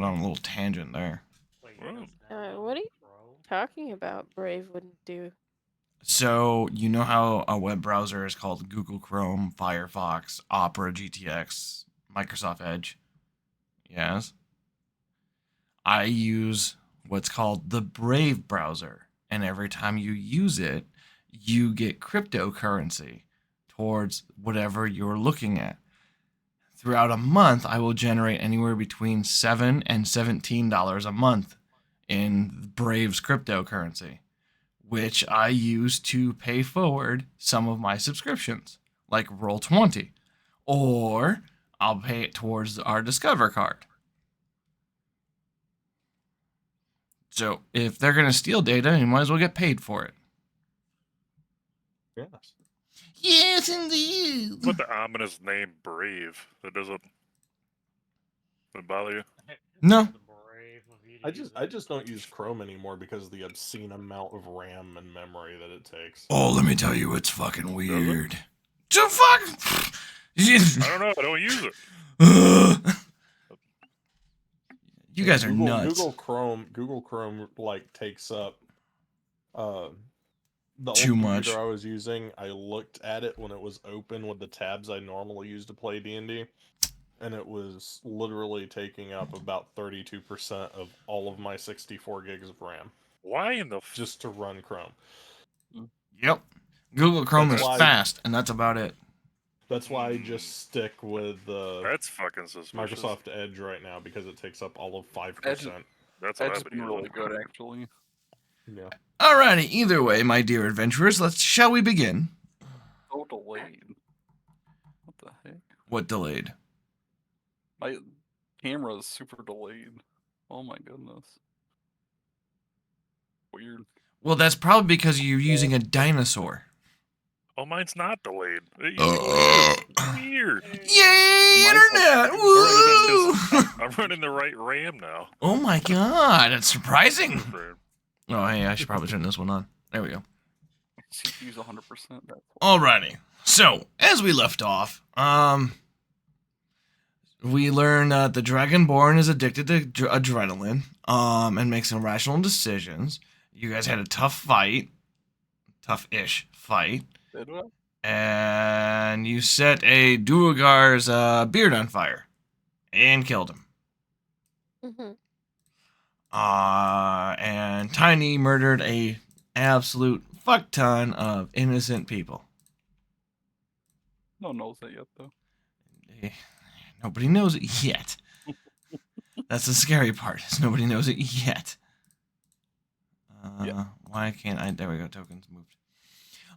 went on a little tangent there. What are you talking about? Brave wouldn't do. So, you know how a web browser is called Google Chrome, Firefox, Opera GTX, Microsoft Edge? Yes. I use what's called the Brave browser. And every time you use it, you get cryptocurrency towards whatever you're looking at. Throughout a month, I will generate anywhere between $7 and $17 a month in Brave's cryptocurrency, which I use to pay forward some of my subscriptions, like Roll20, or I'll pay it towards our Discover card. So if they're going to steal data, you might as well get paid for it. Yes. Yes, indeed. What the ominous name Brave? That doesn't bother you? No. I just don't use Chrome anymore because of the obscene amount of RAM and memory that it takes. Oh, let me tell you, it's fucking weird. So fuck. I don't know. I don't use it. You guys are nuts. Google Chrome like takes up the Too old much. computer I was using. I looked at it when it was open with the tabs I normally use to play D&D, and it was literally taking up about 32% of all of my 64 gigs of RAM Why in the just to run Chrome. Yep. Google Chrome That's is why- fast, and that's about it. That's why I just stick with That's fucking suspicious. Microsoft Edge right now because it takes up all of 5%. That's what Edge has I've been been really using. good, actually. Yeah. Alrighty, either way, my dear adventurers, shall we begin? So delayed. What the heck? What delayed? My camera is super delayed. Oh my goodness. Weird. Well, that's probably because you're using a dinosaur. Oh, mine's not delayed. It Uh. usually is. It's weird. Yay, Mine's internet! like- Woo! I'm running the right RAM now. Oh my god, that's surprising. RAM. Oh, hey, I should probably turn this one on. There we go. CPU's 100%. That's Alrighty. So, as we left off, we learn that the Dragonborn is addicted to adrenaline, and makes irrational decisions. You guys had a tough fight. Tough-ish fight. Did I? And you set a Duergar's beard on fire. And killed him. Mm-hmm. And Tiny murdered a absolute fuck ton of innocent people. No one knows that yet, though. Nobody knows it yet. That's the scary part, is nobody knows it yet. Yep. Why can't I? There we go, tokens moved.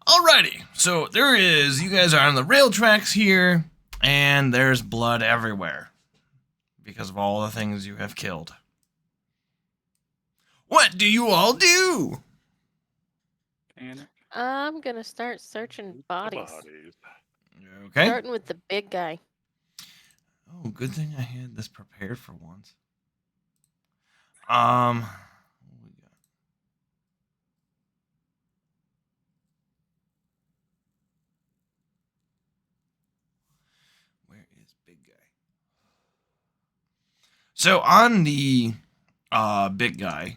Alrighty, so you guys are on the rail tracks here, and there's blood everywhere. Because of all the things you have killed. What do you all do? Panic. I'm gonna start searching bodies. Okay. Starting with the big guy. Oh, good thing I had this prepared for once. What we got? Where is big guy? So on the big guy,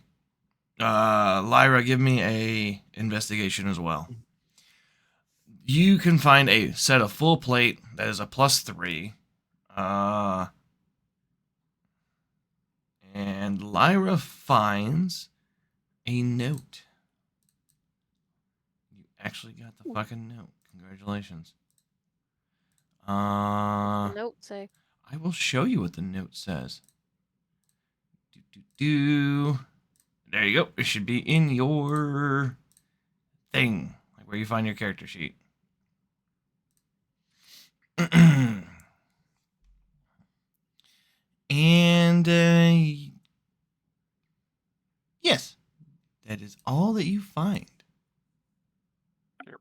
Lyra, give me a investigation as well. You can find a set of full plate that is a +3. And Lyra finds a note. You actually got the fucking note. Congratulations. Note say. I will show you what the note says. There you go. It should be in your thing, like where you find your character sheet. And yes, that is all that you find. I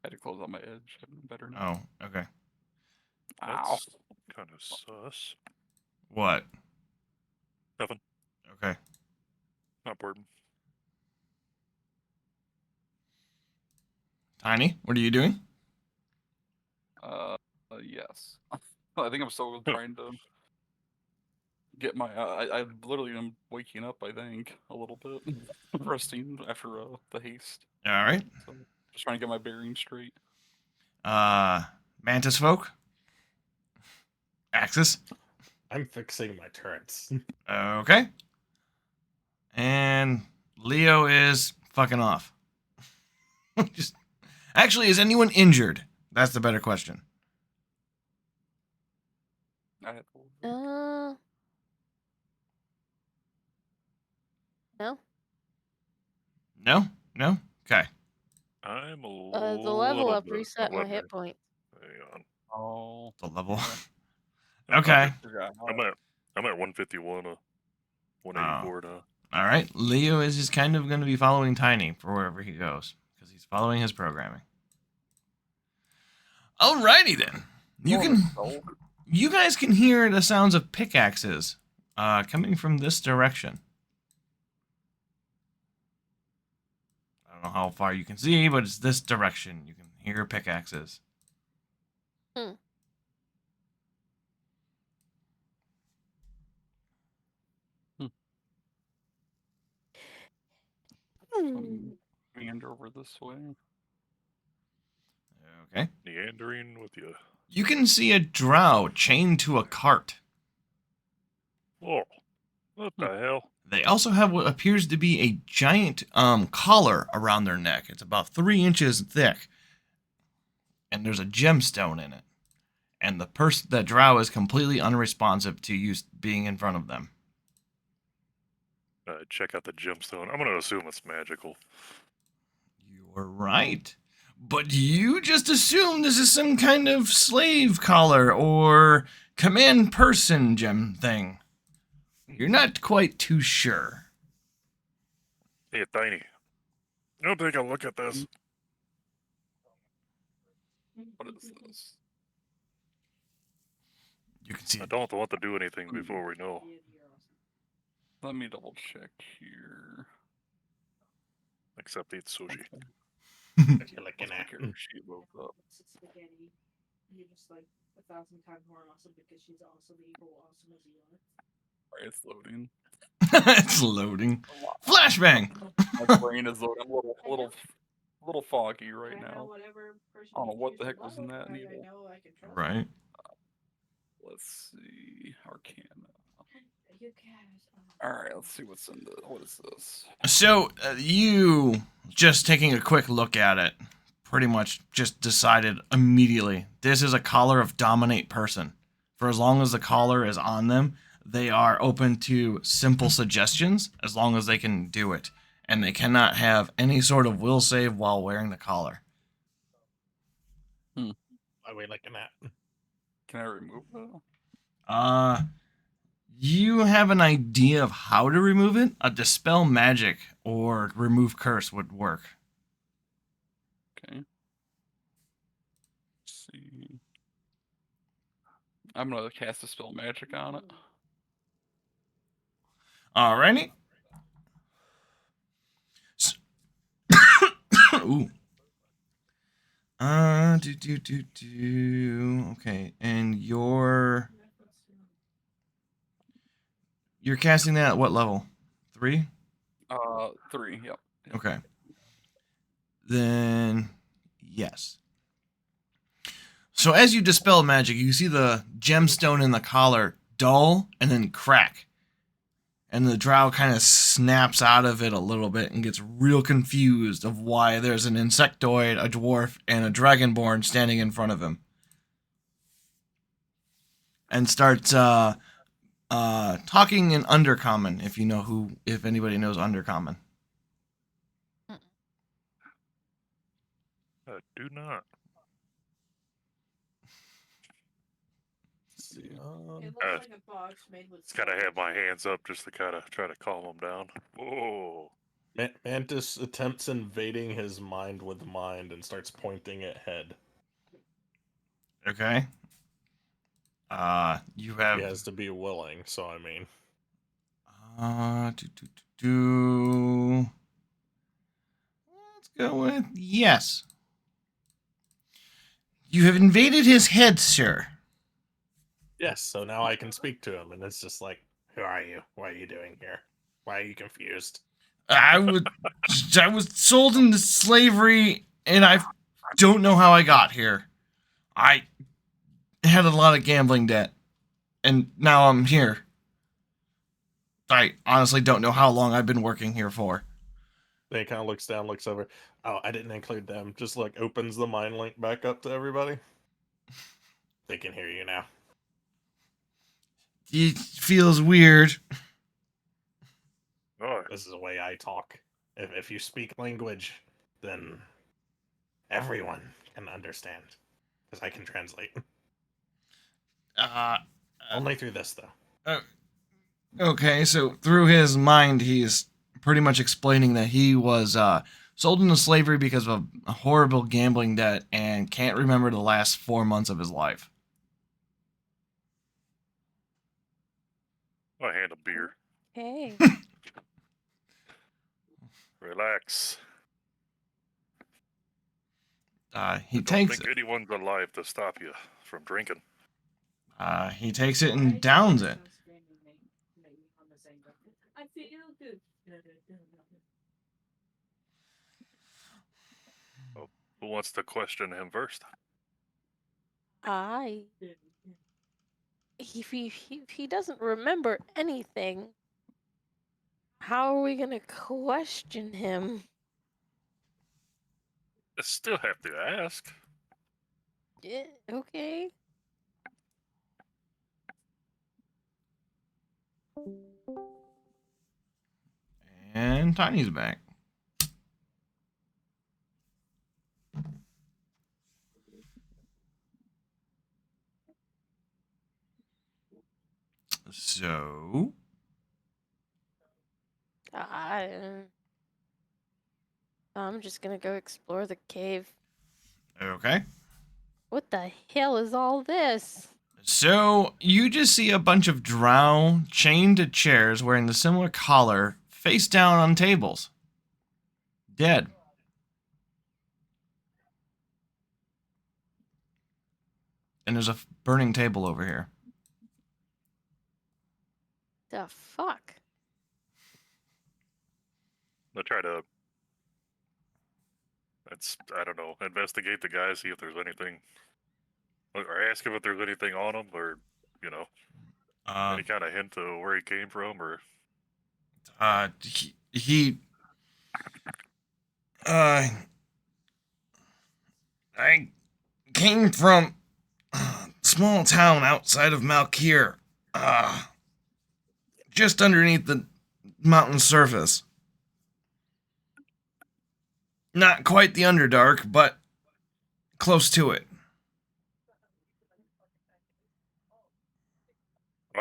had to close out my edge. I'm better now. Oh, okay. Ow. That's kind of sus. What? Nothing. Okay. Not important. Tiny, what are you doing? Yes. I think I'm still trying to get my. I literally am waking up. I think a little bit, resting after the haste. All right. So just trying to get my bearings straight. Mantis folk. Axis. I'm fixing my turrets. Okay. And Leo is fucking off. Just actually, is anyone injured? That's the better question. I had No. No? No? Okay. I'm a The level little up bit reset my let me- hit point. Hang on. Oh, The level. yeah. Okay. Forgot. I'm at 151, 184 now. All right. Leo is just kind of going to be following Tiny for wherever he goes because he's following his programming. Alrighty then. You guys can hear the sounds of pickaxes coming from this direction. I don't know how far you can see, but it's this direction. You can hear pickaxes. Meander over this way. Okay. Meandering with you. You can see a drow chained to a cart. Oh, what the hell? They also have what appears to be a giant collar around their neck. It's about 3 inches thick. And there's a gemstone in it. And the drow is completely unresponsive to you being in front of them. Check out the gemstone. I'm gonna assume it's magical. You're right. But you just assume this is some kind of slave collar or command person gem thing. You're not quite too sure. Hey, Tiny. Go take a look at this. What is this? You can see I it. don't want to do anything before we know. Let me double check here. Except eat sushi. What you looking What's my at? character sheet load up? Spaghetti. You're just like 1,000 times more awesome because she's also the equal awesome as you are. Alright, it's loading. It's loading. Flashbang! My brain is loading. I'm a little foggy right I know now. whatever person I don't know you what choose the to heck was in love, that I needle. know I can trust Right. Let's see. Arcana. you. You guys. Alright, let's see what's in the. What is this? So, you just taking a quick look at it, pretty much just decided immediately this is a collar of dominate person. For as long as the collar is on them, they are open to simple suggestions as long as they can do it. And they cannot have any sort of will save while wearing the collar. What are we looking at? Can I remove it? You have an idea of how to remove it? A dispel magic or remove curse would work. Okay. Let's see. I'm gonna cast a spell magic on it. Alrighty. Ooh. Okay, and you're casting that at what level? 3? 3. Yep. Okay. Then yes. So as you dispel magic, you see the gemstone in the collar dull and then crack. And the drow kind of snaps out of it a little bit and gets real confused of why there's an insectoid, a dwarf, and a dragonborn standing in front of him. And starts talking in Undercommon, if anybody knows Undercommon. I do not. Let's see. It looks Uh, like a box made with. Just gotta have my hands up just to kind of try to calm him down. Whoa. Mantis attempts invading his mind with mind and starts pointing at head. Okay. You have. He has to be willing, so I mean. Let's go with yes. You have invaded his head, sir. Yes, so now I can speak to him, and it's just like, Who are you? What are you doing here? Why are you confused? I was sold into slavery, and I don't know how I got here. I had a lot of gambling debt, and now I'm here. I honestly don't know how long I've been working here for. Then he kind of looks down, looks over. Oh, I didn't include them. Just like opens the mind link back up to everybody. They can hear you now. It feels weird. Oh, This is the way I talk. If you speak language, then everyone can understand. Because I can translate. Only through this, though. Okay, so through his mind, he's pretty much explaining that he was sold into slavery because of a horrible gambling debt and can't remember the last 4 months of his life. I hand a beer. Hey. Relax. He I don't takes think anyone's alive to stop you from drinking. he takes it and downs it. I feel good. Who wants to question him first? If he doesn't remember anything, how are we gonna question him? I still have to ask. Yeah, okay. And Tiny's back. So, I'm just gonna go explore the cave. okay. What the hell is all this? So, you just see a bunch of drow chained to chairs wearing the similar collar, face down on tables. Dead. And there's a burning table over here. The fuck? I try to. I don't know. Investigate the guy, see if there's anything, or ask him if there's anything on him, or any kind of hint to where he came from, or I came from a small town outside of Malkir, just underneath the mountain surface. Not quite the Underdark, but close to it.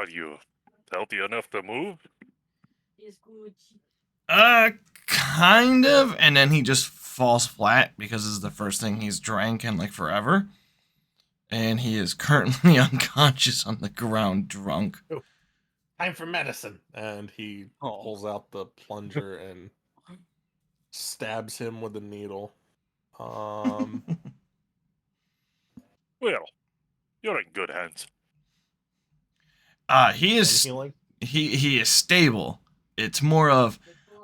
are you healthy enough to move? It's good. Kind of. And then he just falls flat because this is the first thing he's drank in like forever. And he is currently unconscious on the ground, drunk. Time for medicine. And he pulls out the plunger and stabs him with a needle. Well, you're in good hands. He is healing. he is stable. It's more of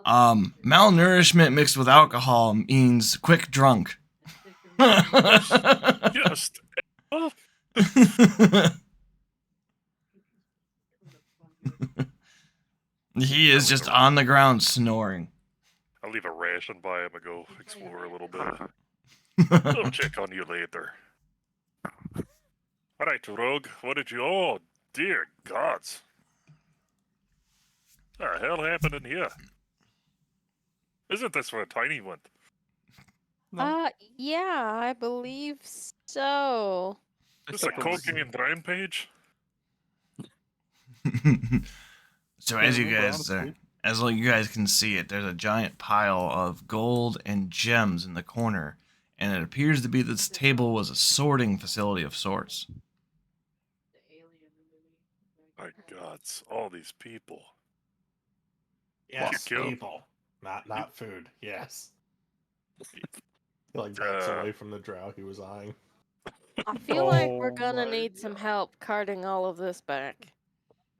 malnourishment mixed with alcohol means quick drunk. Just. Oh, He is just on the ground snoring. I'll leave a ration by him and go explore a little bit. I'll check on you later. All right, Rogue. What did you? Oh, dear gods! What the hell happened in here? Isn't this where Tiny went? Yeah, I believe so. Is this a cocaine rampage? So as you guys can see it, there's a giant pile of gold and gems in the corner, and it appears to be this table was a sorting facility of sorts. My gods, all these people. Yes, kill him? people. Not food. Yes. He like backs away from the drow he was eyeing. I feel like we're Oh gonna my need some help carting all of this back.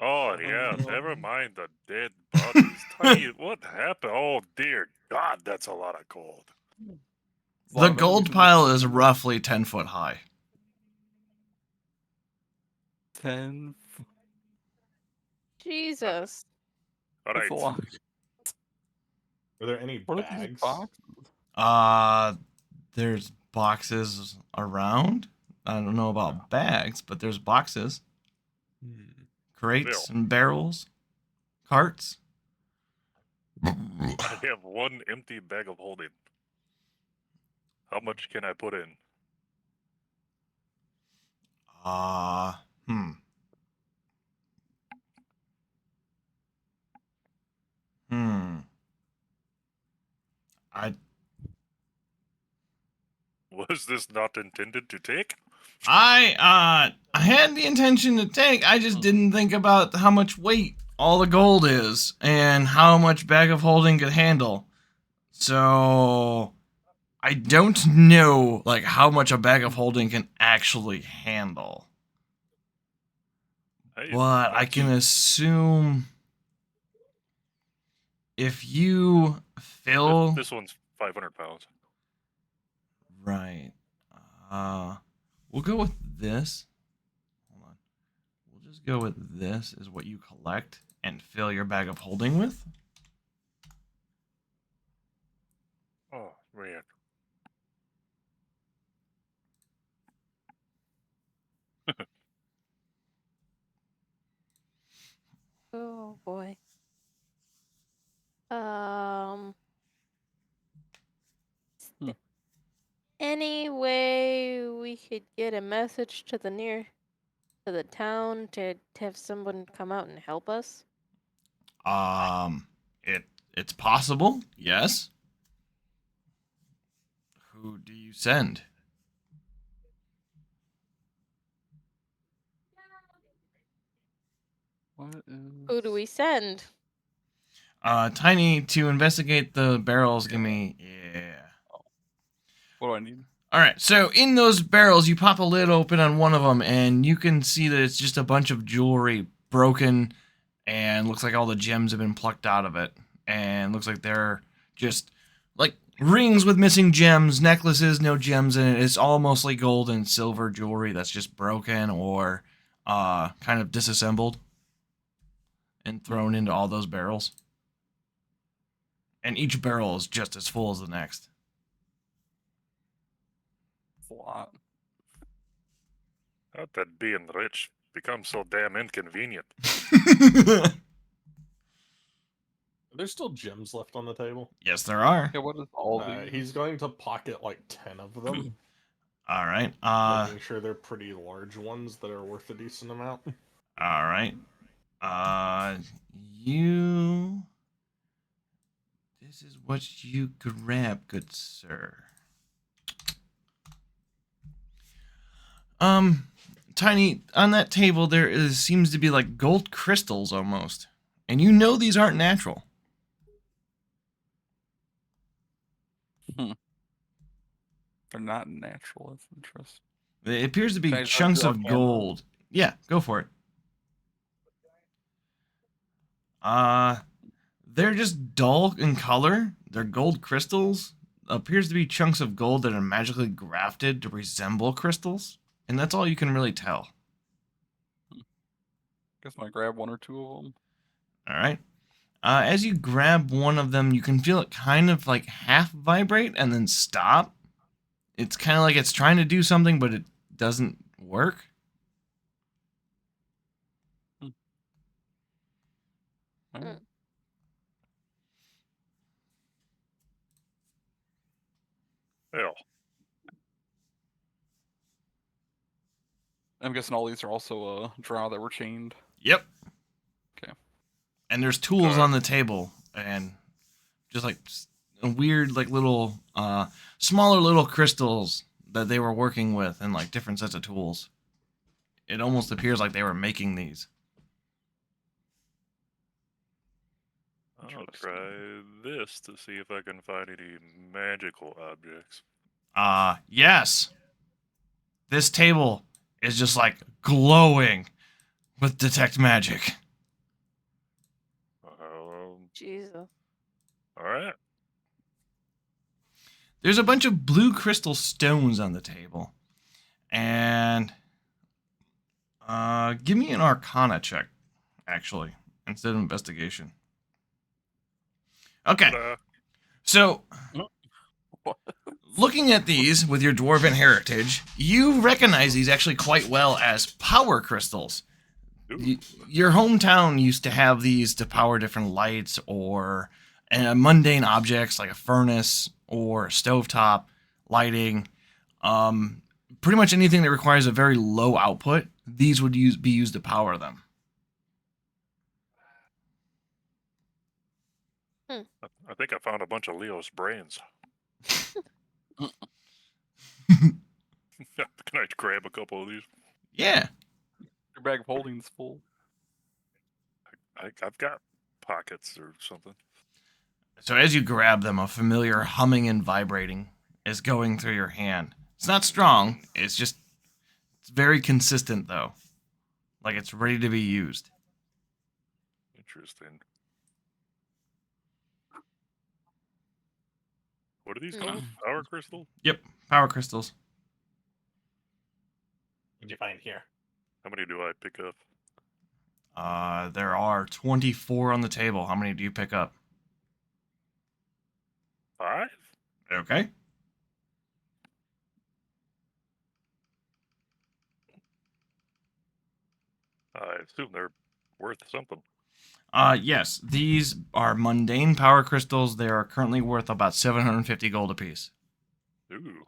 Oh yeah, never mind the dead bodies. Tiny, what happened? Oh dear God, that's a lot of gold. It's a lot The of enemies gold in pile this is game. roughly 10 foot high. 10. Jesus. All That's right, a lot. Are there any What are these bags? boxes? There's boxes around. I don't know about bags, but there's boxes, crates, and barrels, carts. I have one empty bag of holding. How much can I put in? Hmm. I Was this not intended to take? I had the intention to take. I just didn't think about how much weight all the gold is and how much bag of holding could handle. So I don't know like how much a bag of holding can actually handle. Hey, But I can assume if you fill this one's 500 pounds. right, we'll go with this. Hold on, we'll just go with this is what you collect and fill your bag of holding with. Oh man. Oh boy. Is Hmm. there any way we could get a message to the town to have someone come out and help us? It's possible, yes. Who do you send? What is... Who do we send? Tiny to investigate the barrels. Give me, yeah. What do I need? All right, so in those barrels, you pop a lid open on one of them, and you can see that it's just a bunch of jewelry broken, and looks like all the gems have been plucked out of it, and looks like they're just like rings with missing gems, necklaces, no gems in it. It's all mostly gold and silver jewelry that's just broken or kind of disassembled and thrown into all those barrels. And each barrel is just as full as the next. It's a lot. How'd that being rich becomes so damn inconvenient? There's still gems left on the table. Yes, there are. Yeah, what is all these? He's going to pocket like 10 of them, All right. making sure they're pretty large ones that are worth a decent amount. All right. You. This is what you grab, good sir. Tiny, on that table there seems to be like gold crystals almost. And you know these aren't natural. They're not natural. That's interesting. It appears to be Can I just chunks do of Arcana? gold. Yeah, go for it. They're just dull in color. They're gold crystals. Appears to be chunks of gold that are magically grafted to resemble crystals. And that's all you can really tell. Guess I grab one or two of them. All right. As you grab one of them, you can feel it kind of like half vibrate and then stop. It's kind of like it's trying to do something, but it doesn't work. Alright. Hell, I'm guessing all these are also drow that were chained. Yep. Okay. And there's tools on the table and just like weird, like little, smaller little crystals that they were working with and like different sets of tools. It almost appears like they were making these. I'll try this to see if I can find any magical objects. Yes. This table is just like glowing with detect magic. Jesus. All right. There's a bunch of blue crystal stones on the table. And give me an Arcana check, actually, instead of investigation. Okay, so looking at these with your dwarven heritage, you recognize these actually quite well as power crystals. Ooh. Your hometown used to have these to power different lights or mundane objects like a furnace or stovetop lighting. Pretty much anything that requires a very low output, these would be used to power them. I think I found a bunch of Leo's brains. Can I grab a couple of these? Yeah. Your bag of holding's full. I've got pockets or something. So as you grab them, a familiar humming and vibrating is going through your hand. It's not strong. It's very consistent, though. Like it's ready to be used. Interesting. What are these called? Power crystal? Yep, power crystals. What'd you find here? How many do I pick up? There are 24 on the table. How many do you pick up? 5? Okay. I assume they're worth something. Yes, these are mundane power crystals. They are currently worth about 750 gold apiece. Ooh.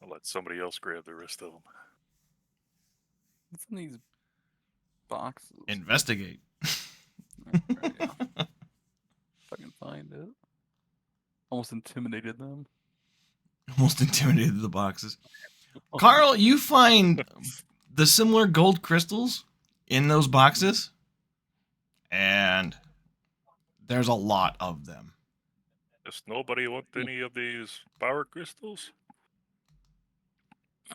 I'll let somebody else grab the rest of them. What's in these boxes? Investigate. Alright, yeah. If I can find it. Almost intimidated them. Almost intimidated the boxes. Carl, you find the similar gold crystals in those boxes, and there's a lot of them. Does nobody want any of these power crystals?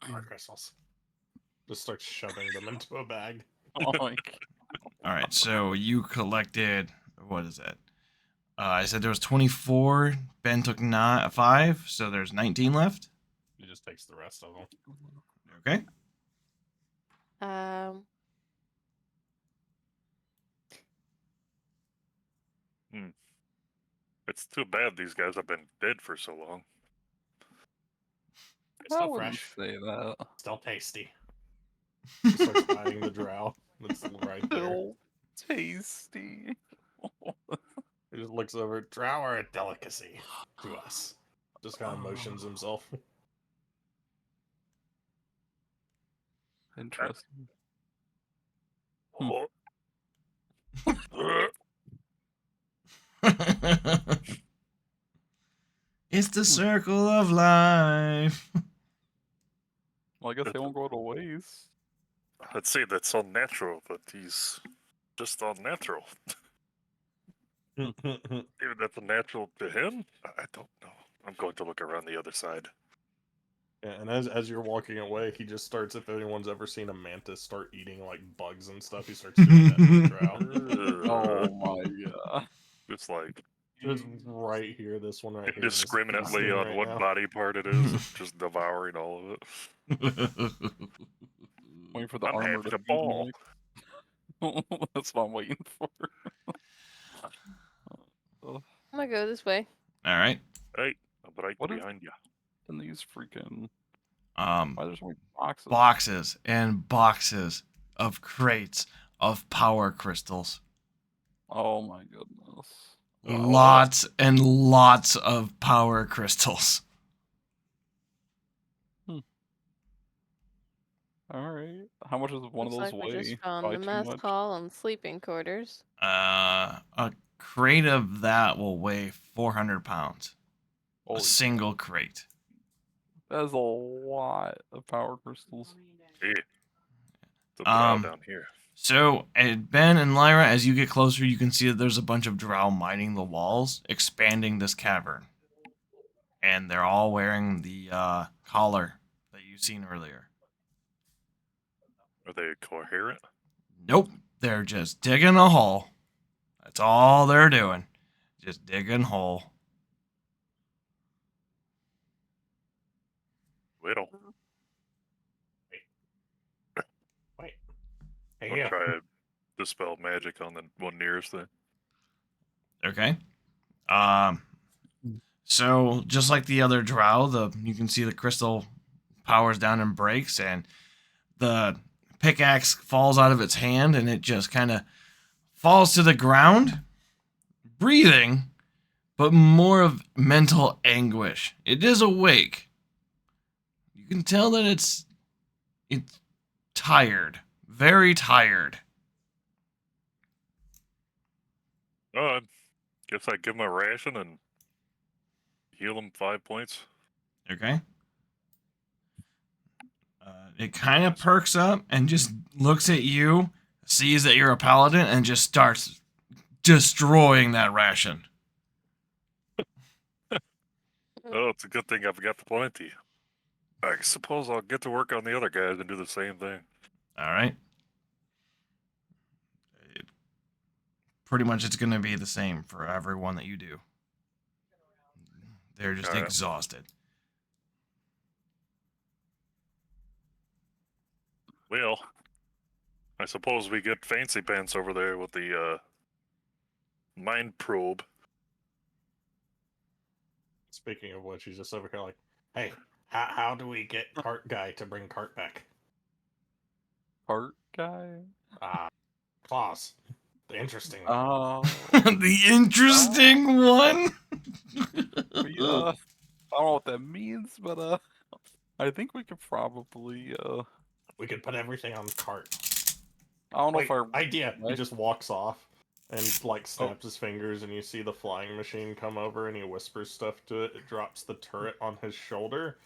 Power crystals. Just start shoving them into a bag. Oh my god. All right, so you collected, what is that? I said there was 24. Ben took 5, so there's 19 left. He just takes the rest of them. Okay. It's too bad these guys have been dead for so long. It's I still wouldn't fresh. say that. Still tasty. He starts eyeing the drow. That's right there. Still tasty. He just looks over. Drow are a delicacy to us. Just kind of motions himself. Interesting. Oh. It's the circle of life. Well, I guess they won't go to waste. I'd say that's unnatural, but he's just unnatural. Even that's unnatural to him? I don't know. I'm going to look around the other side. Yeah, and as you're walking away, he just starts. If anyone's ever seen a mantis start eating like bugs and stuff, he starts doing that to the drow. Oh my god. It's like Just right here, this one right here. indiscriminately on right what now. body part it is, just devouring all of it. Waiting for the I'm armor having to a ball. That's what I'm waiting for. I'm gonna go this way. All right. Hey, I'm right What is- behind you. And these freaking. Why there's so many boxes? Boxes and boxes of crates of power crystals. Oh my goodness. Lots and lots of power crystals. Alright. How much does one Looks of those like we weigh? just found Probably the too mess much. hall and sleeping quarters. A crate of that will weigh 400 pounds. Holy A single crate. That is a lot of power crystals. Hey, the drow Um, down here. So, Ben and Lyra, as you get closer, you can see that there's a bunch of drow mining the walls, expanding this cavern. And they're all wearing the collar that you've seen earlier. Are they coherent? Nope, they're just digging a hole. That's all they're doing. Just digging a hole. Well, Wait. I'll Hey, yeah. try to dispel magic on the one nearest thing. Okay. So just like the other drow, you can see the crystal powers down and breaks, and the pickaxe falls out of its hand, and it just kind of falls to the ground, breathing, but more of mental anguish. It is awake. You can tell that it's tired, very tired. Oh, I guess I give him a ration and heal him 5 points. Okay. It kind of perks up and just looks at you, sees that you're a paladin, and just starts destroying that ration. Oh, it's a good thing I've got plenty. I suppose I'll get to work on the other guys and do the same thing. All right. Pretty much it's going to be the same for everyone that you do. They're just Alright. exhausted. Well, I suppose we get fancy pants over there with the mind probe. Speaking of which, he's just over here like, hey, how do we get cart guy to bring cart back? Part guy. Claws. The interesting one. Oh. The interesting one? I don't know what that means, but I think we could probably We could put everything on the cart. I don't know Wait, if our idea. He right? just walks off and like snaps his fingers, and you see the flying machine come over, and he whispers stuff to it. It drops the turret on his shoulder,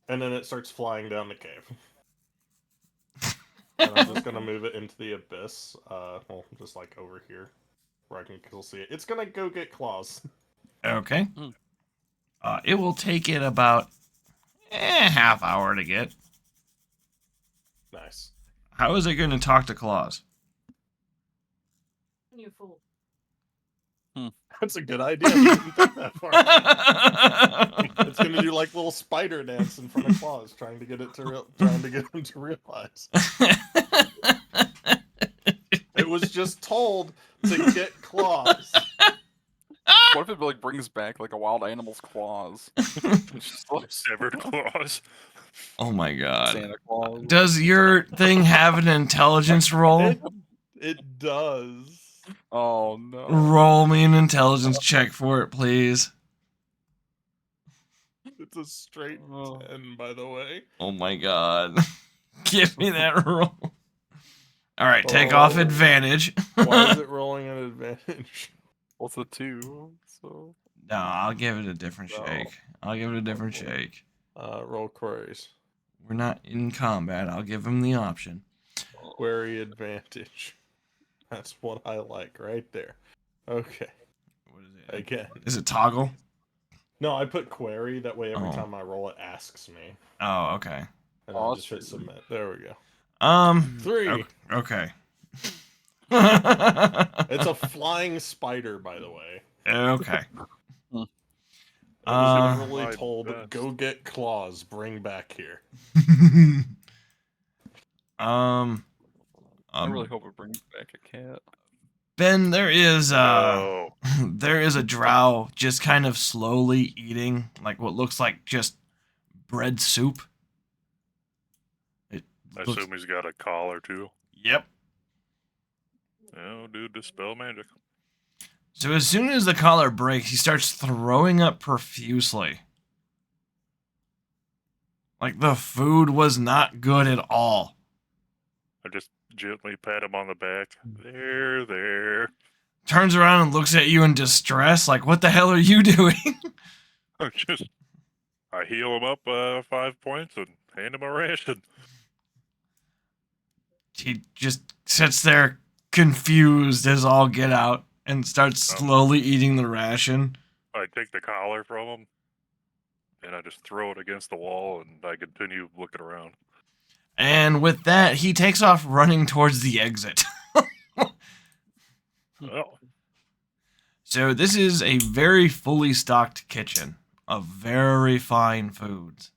and then it starts flying down the cave. And I'm just gonna move it into the abyss. Well, just like over here, where I can still see it. It's gonna go get claws. Okay. Mm. It will take it about half hour to get. Nice. How is it going to talk to Claus? You fool. That's a good idea. I didn't think that far. It's gonna do like little spider dance in front of claws, trying to get it to trying to get him to realize. It was just told to get claws. what if it like brings back like a wild animal's claws? Just like Severed claws. Oh my god. Santa Claus. Does your thing have an intelligence roll? It does. Oh no. Roll me an intelligence check for it, please. It's a straight Oh. 10, by the way. Oh my god. Give me that roll. Alright, take off Oh. advantage. Why is it rolling an advantage? What's a 2? So No, I'll give it a different No. shake. I'll give it a different Okay. shake. Roll queries. We're not in combat. I'll give him the option. Query advantage. That's what I like right there. Okay. What is it? Again. Is it toggle? No, I put query. That way, every Oh. time I roll, it asks me. Oh, okay. And Oh, I just hit that's submit. There we go. 3. Three. Okay. It's a flying spider, by the way. Okay. I was Uh, literally My told, best. go get claws, bring back here. I really hope it brings back a cat. Ben, there is Oh, there is a drow just kind of slowly eating like what looks like just bread soup. It I looks, assume he's got a collar too. yep. Oh, dude, dispel magic. So as soon as the collar breaks, he starts throwing up profusely. Like the food was not good at all. I just gently pat him on the back. There. Turns around and looks at you in distress, like, what the hell are you doing? I heal him up 5 points and hand him a ration. He just sits there confused as all get out and starts slowly eating the ration. I take the collar from him and I just throw it against the wall and I continue looking around. And with that, he takes off running towards the exit. Oh, So this is a very fully stocked kitchen of very fine foods.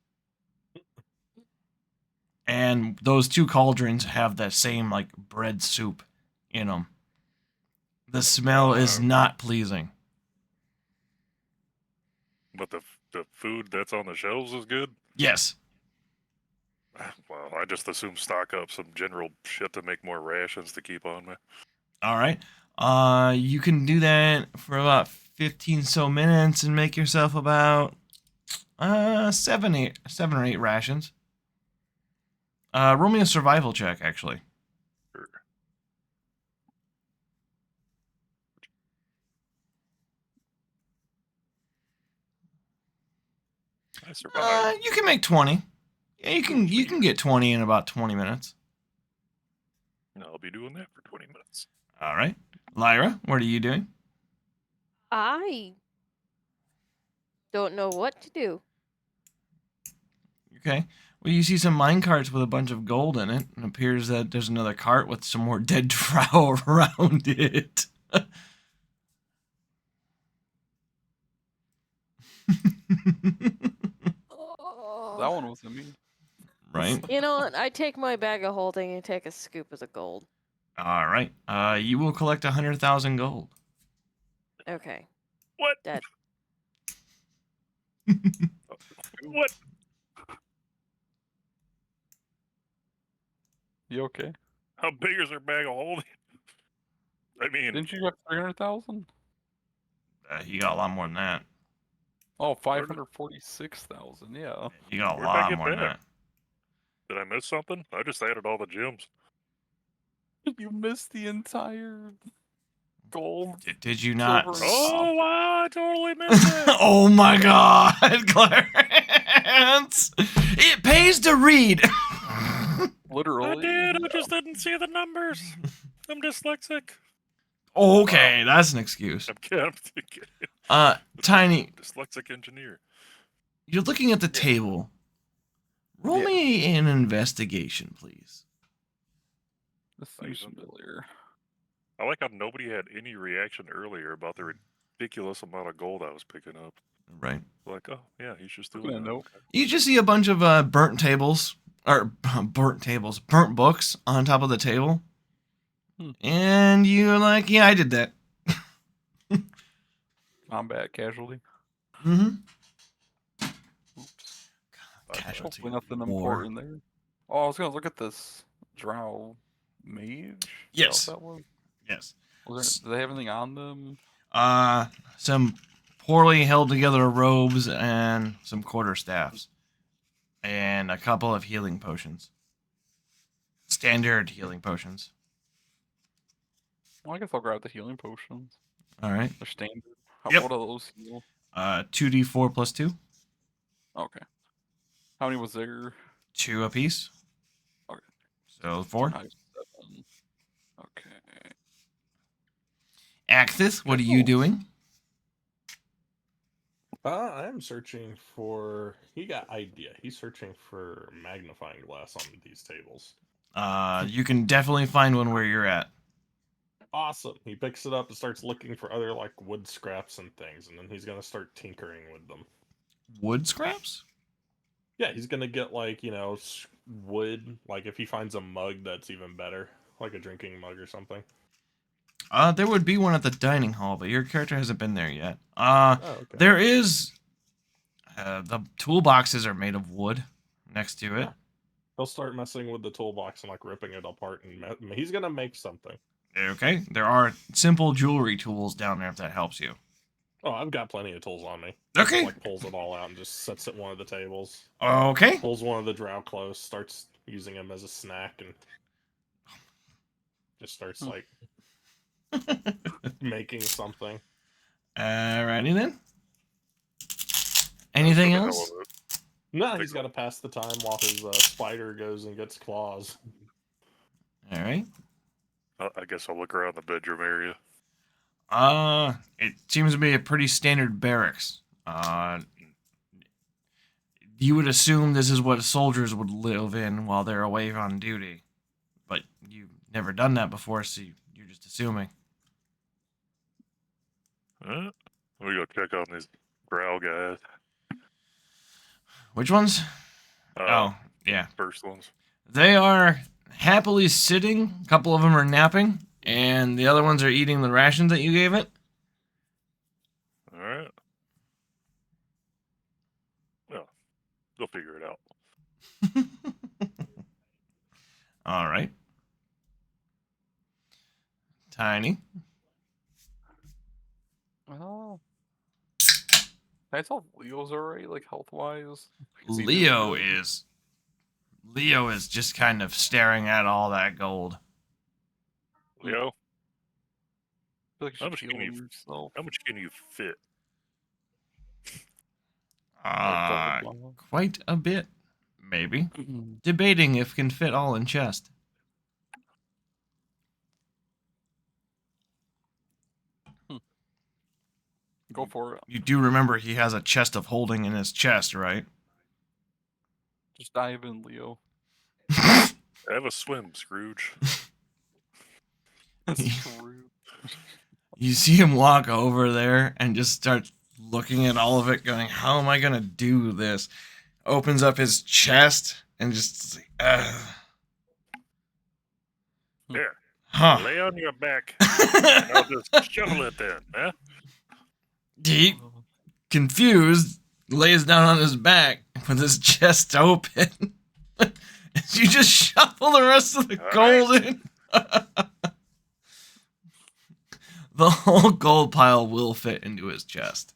And those two cauldrons have that same like bread soup in them. The smell is not pleasing. but the food that's on the shelves is good. Yes. Well, I just assume stock up some general shit to make more rations to keep on me. All right. You can do that for about 15 so minutes and make yourself about 7 or 8 rations. Roll me a survival check, actually. Sure. I survived. You can make 20. Yeah, you can get 20 in about 20 minutes. I'll be doing that for 20 minutes. All right. Lyra, what are you doing? I don't know what to do. Okay. Well, you see some mine carts with a bunch of gold in it, and it appears that there's another cart with some more dead drow around it. That one wasn't me. Right. You know what? I take my bag of holding and take a scoop of the gold. All right. You will collect 100,000 gold. Okay. What? That What? You okay? How big is their bag of holding? I mean, Didn't you have 300,000? You got a lot more than that. Oh, 546,000. Yeah. You got a Where'd I lot get more than that? that. did I miss something? I just added all the gems. You missed the entire gold. Did you not? Silver. Oh, wow, I totally missed it. Oh my God, Clarence! It pays to read. I Literally. did. I just didn't see the numbers. I'm dyslexic. Okay, that's an excuse. I'm kidding. Tiny, Dyslexic engineer. you're looking at the table. Roll Yeah. me an investigation, please. This seems familiar. I like how nobody had any reaction earlier about the ridiculous amount of gold I was picking up. Right. Like, oh, yeah, he's just Yeah, doing that. nope. You just see a bunch of burnt books on top of the table. And you're like, yeah, I did that. Combat casualty. Mm-hmm. Oops. Casualty. Hopefully nothing war. important there. Oh, I was gonna look at this drow mage. Yes. That was. Yes. Do they have anything on them? Some poorly held together robes and some quarterstaffs. And a couple of healing potions. Standard healing potions. Well, I guess I'll grab the healing potions. Alright. They're standard. Yep. What are those heal? 2d4 plus 2. Okay. How many was there? 2 apiece. Okay. So 4. 7. Okay. Axis, what are you doing? I'm searching for. He got idea. He's searching for magnifying glass on these tables. You can definitely find one where you're at. Awesome. He picks it up and starts looking for other like wood scraps and things, and then he's gonna start tinkering with them. Wood scraps? Yeah, he's gonna get like wood. Like if he finds a mug, that's even better, like a drinking mug or something. There would be one at the dining hall, but your character hasn't been there yet. Oh, okay. There is. The toolboxes are made of wood next to it. He'll start messing with the toolbox and like ripping it apart, and he's gonna make something. Okay, there are simple jewelry tools down there if that helps you. Oh, I've got plenty of tools on me. Okay. He, like pulls it all out and just sets it at one of the tables. Okay. Pulls one of the drow close, starts using him as a snack, and just starts like making something. Alrighty then. Anything For the hell else? of it. No, he's got to pass the time while his spider goes and gets claws. All right. I guess I'll look around the bedroom area. It seems to be a pretty standard barracks. You would assume this is what soldiers would live in while they're away on duty, but you've never done that before, so you're just assuming. Let me go check on these Growl guys. Which ones? Uh, Oh, yeah. First ones. They are happily sitting. A couple of them are napping, and the other ones are eating the rations that you gave it. All right. Well, they'll figure it out. All right. Tiny. Oh. I tell Leo's alright, like health wise. Leo is just kind of staring at all that gold. Leo, I feel like How you much should can heal you- himself. how much can you fit? Quite a bit, maybe. Debating if can fit all in chest. Go for it. You do remember he has a chest of holding in his chest, right? Just dive in, Leo. Have a swim, Scrooge. That's true. You see him walk over there and just start looking at all of it, going, "How am I gonna do this?" Opens up his chest and just, Here, huh? lay on your back. And I'll just shovel it then, huh? He, confused, lays down on his back with his chest open. You just shuffle the rest of the All gold in. The whole gold pile will fit into his chest.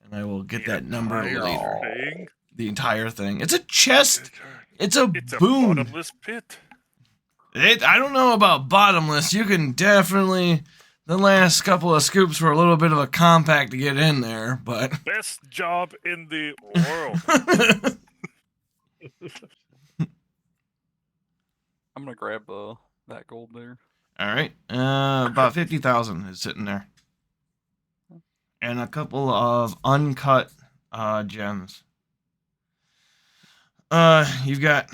And I will get that number entire later. thing? The entire thing. It's a chest. It's a It's a boon. bottomless pit. I don't know about bottomless. You can definitely. The last couple of scoops were a little bit of a compact to get in there, but. Best job in the world. I'm gonna grab that gold there. All right. About 50,000 is sitting there. And a couple of uncut gems. You've got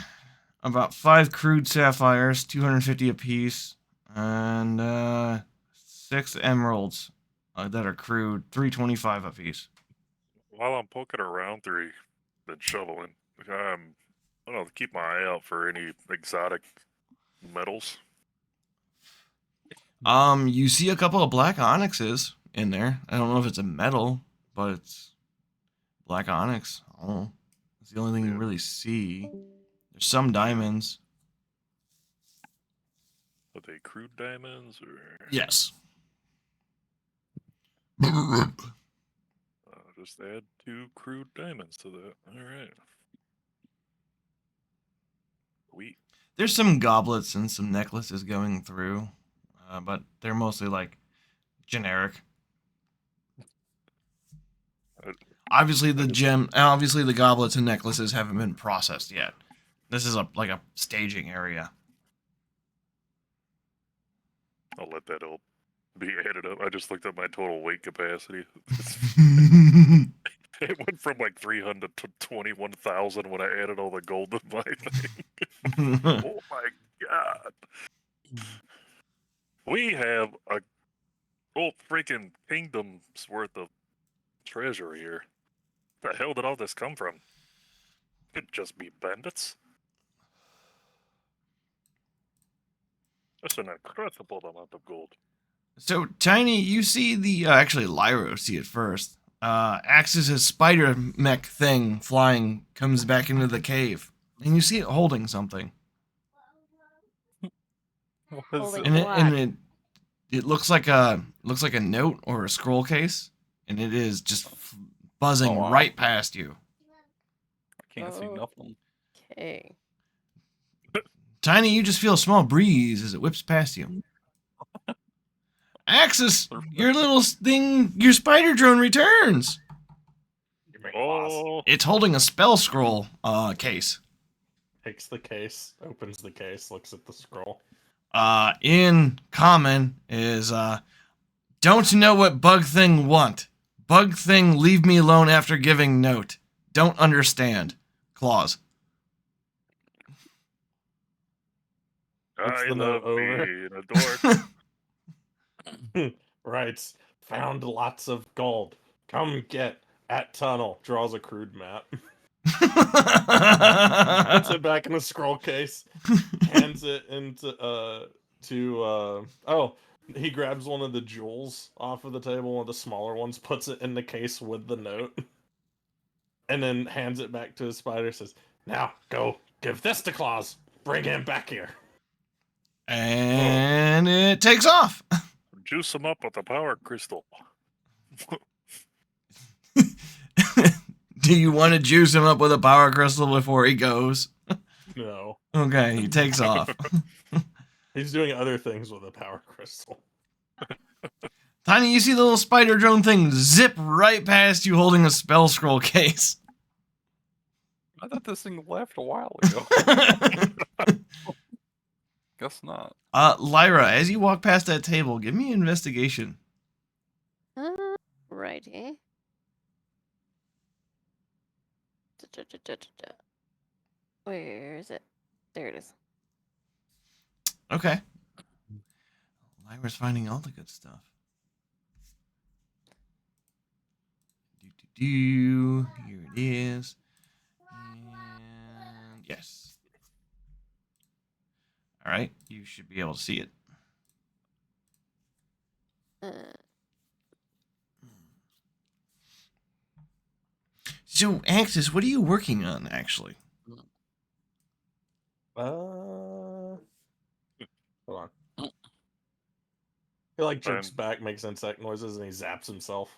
about 5 crude sapphires, 250 apiece, and 6 emeralds that are crude, 325 apiece. While I'm poking around through the shoveling, I don't know, keep my eye out for any exotic metals. You see a couple of black onyxes in there. I don't know if it's a metal, but it's black onyx. Oh, it's the only thing you really see. There's some diamonds. Are they crude diamonds or Yes. just add 2 crude diamonds to that? All right. Sweet. There's some goblets and some necklaces going through, but they're mostly like generic. Obviously the goblets and necklaces haven't been processed yet. This is like a staging area. I'll let that all be added up. I just looked at my total weight capacity. It went from like 300 to 21,000 when I added all the gold in my thing. Oh my god. We have a whole freaking kingdom's worth of treasure here. Where the hell did all this come from? Could just be bandits. That's an incredible amount of gold. So, Tiny, you see the actually Lyro see it first. Axis' spider mech thing flying comes back into the cave, and you see it holding something. What is Holding it? And what? it looks like a note or a scroll case, and it is just buzzing Oh, wow. right past you. I can't see Oh. nothing. Okay. Tiny, you just feel a small breeze as it whips past you. Axis, your little thing, your spider drone returns. You make boss. Oh, It's holding a spell scroll case. Takes the case, opens the case, looks at the scroll. In common is don't know what bug thing want. Bug thing leave me alone after giving note. Don't understand. Clause. What's I the note love over? being a dork. Writes, Found lots of gold. Come get at tunnel. Draws a crude map. Puts it back in the scroll case. Hands it into he grabs one of the jewels off of the table, one of the smaller ones, puts it in the case with the note, and then hands it back to his spider. Says, "Now go give this to Claus. Bring him back here." And it takes off. Juice him up with the power crystal. Do you want to juice him up with a power crystal before he goes? No, Okay, he takes off. he's doing other things with a power crystal. Tiny, you see the little spider drone thing zip right past you holding a spell scroll case. I thought this thing left a while ago. Guess not. Lyra, as you walk past that table, give me an investigation. Righty. Where is it? There it is. Okay. Lyra's finding all the good stuff. Here it is. And yes. All right, you should be able to see it. So, Axis, what are you working on, actually? Hold on. He like jerks back, makes insect noises, and he zaps himself.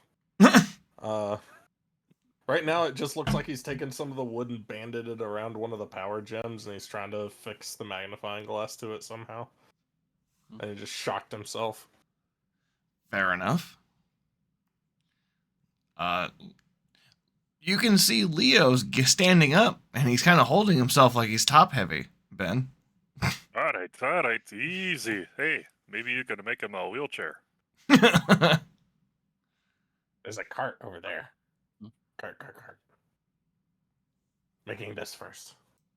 Right now it just looks like he's taken some of the wood and banded it around one of the power gems, and he's trying to fix the magnifying glass to it somehow. And he just shocked himself. Fair enough. You can see Leo's standing up, and he's kind of holding himself like he's top heavy, Ben. All right, easy. Hey, maybe you can make him a wheelchair. There's a cart over there. Cart. Making this first.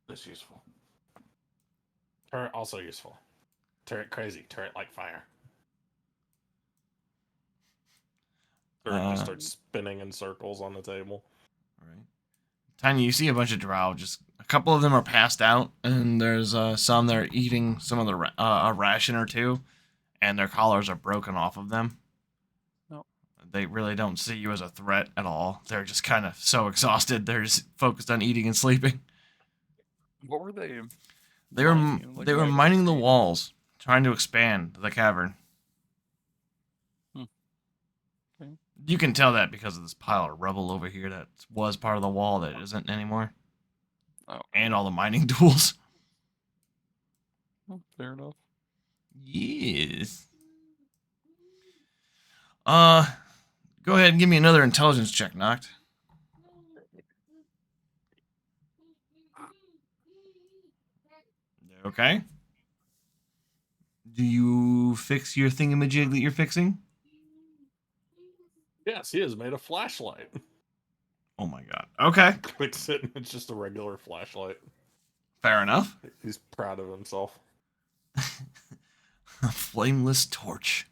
This useful. Turret also useful. Turret crazy. Turret like fire. Turret just starts spinning in circles on the table. Right. Tiny, you see a bunch of drow. Just a couple of them are passed out, and there's some that are eating some of the a ration or two, and their collars are broken off of them. No. They really don't see you as a threat at all. They're just kind of so exhausted. They're just focused on eating and sleeping. What were they? They were mining? Like, they were I mining the see. walls, trying to expand the cavern. Okay. You can tell that because of this pile of rubble over here that was part of the wall that isn't anymore. Oh. And all the mining tools. Fair enough. Yes. Go ahead and give me another intelligence check, Noct. Okay. Do you fix your thingamajig that you're fixing? Yes, he has made a flashlight. Oh my god. Okay. Clicks it, and it's just a regular flashlight. Fair enough. He's proud of himself. A flameless torch.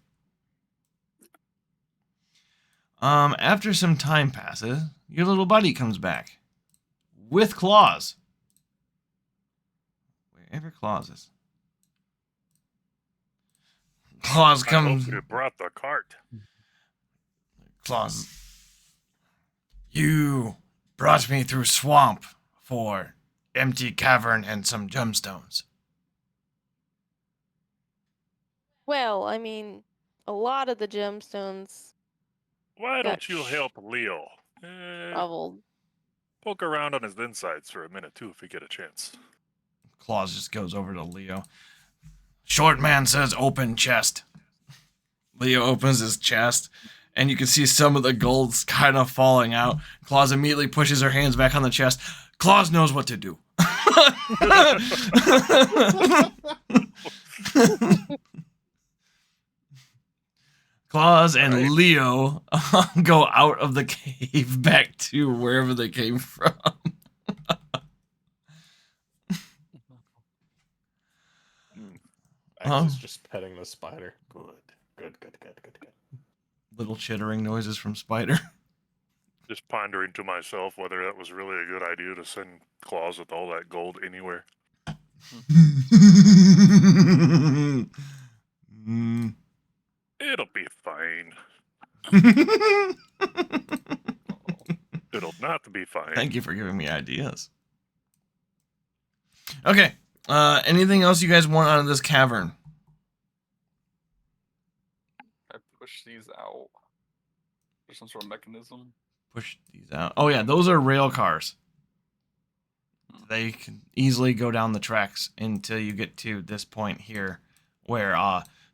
After some time passes, your little buddy comes back. With claws. Wherever claws is. Claws I comes. hope you brought the cart. Claws. You brought me through swamp for empty cavern and some gemstones. Well, I mean, a lot of the gemstones Why Got don't you help Leo? shoveled. Poke around on his insides for a minute too if you get a chance. Claws just goes over to Leo. Short man says open chest. Leo opens his chest, and you can see some of the gold's kind of falling out. Claws immediately pushes her hands back on the chest. Claws knows what to do. Claus and Alright. Leo go out of the cave back to wherever they came from. Axe is just petting the spider. Good. little chittering noises from Spider. Just pondering to myself whether that was really a good idea to send Claus with all that gold anywhere. Mm. It'll be fine. It'll not be fine. Thank you for giving me ideas. Okay. Anything else you guys want out of this cavern? I push these out. There's some sort of mechanism. Push these out. Oh yeah, those are rail cars. They can easily go down the tracks until you get to this point here, where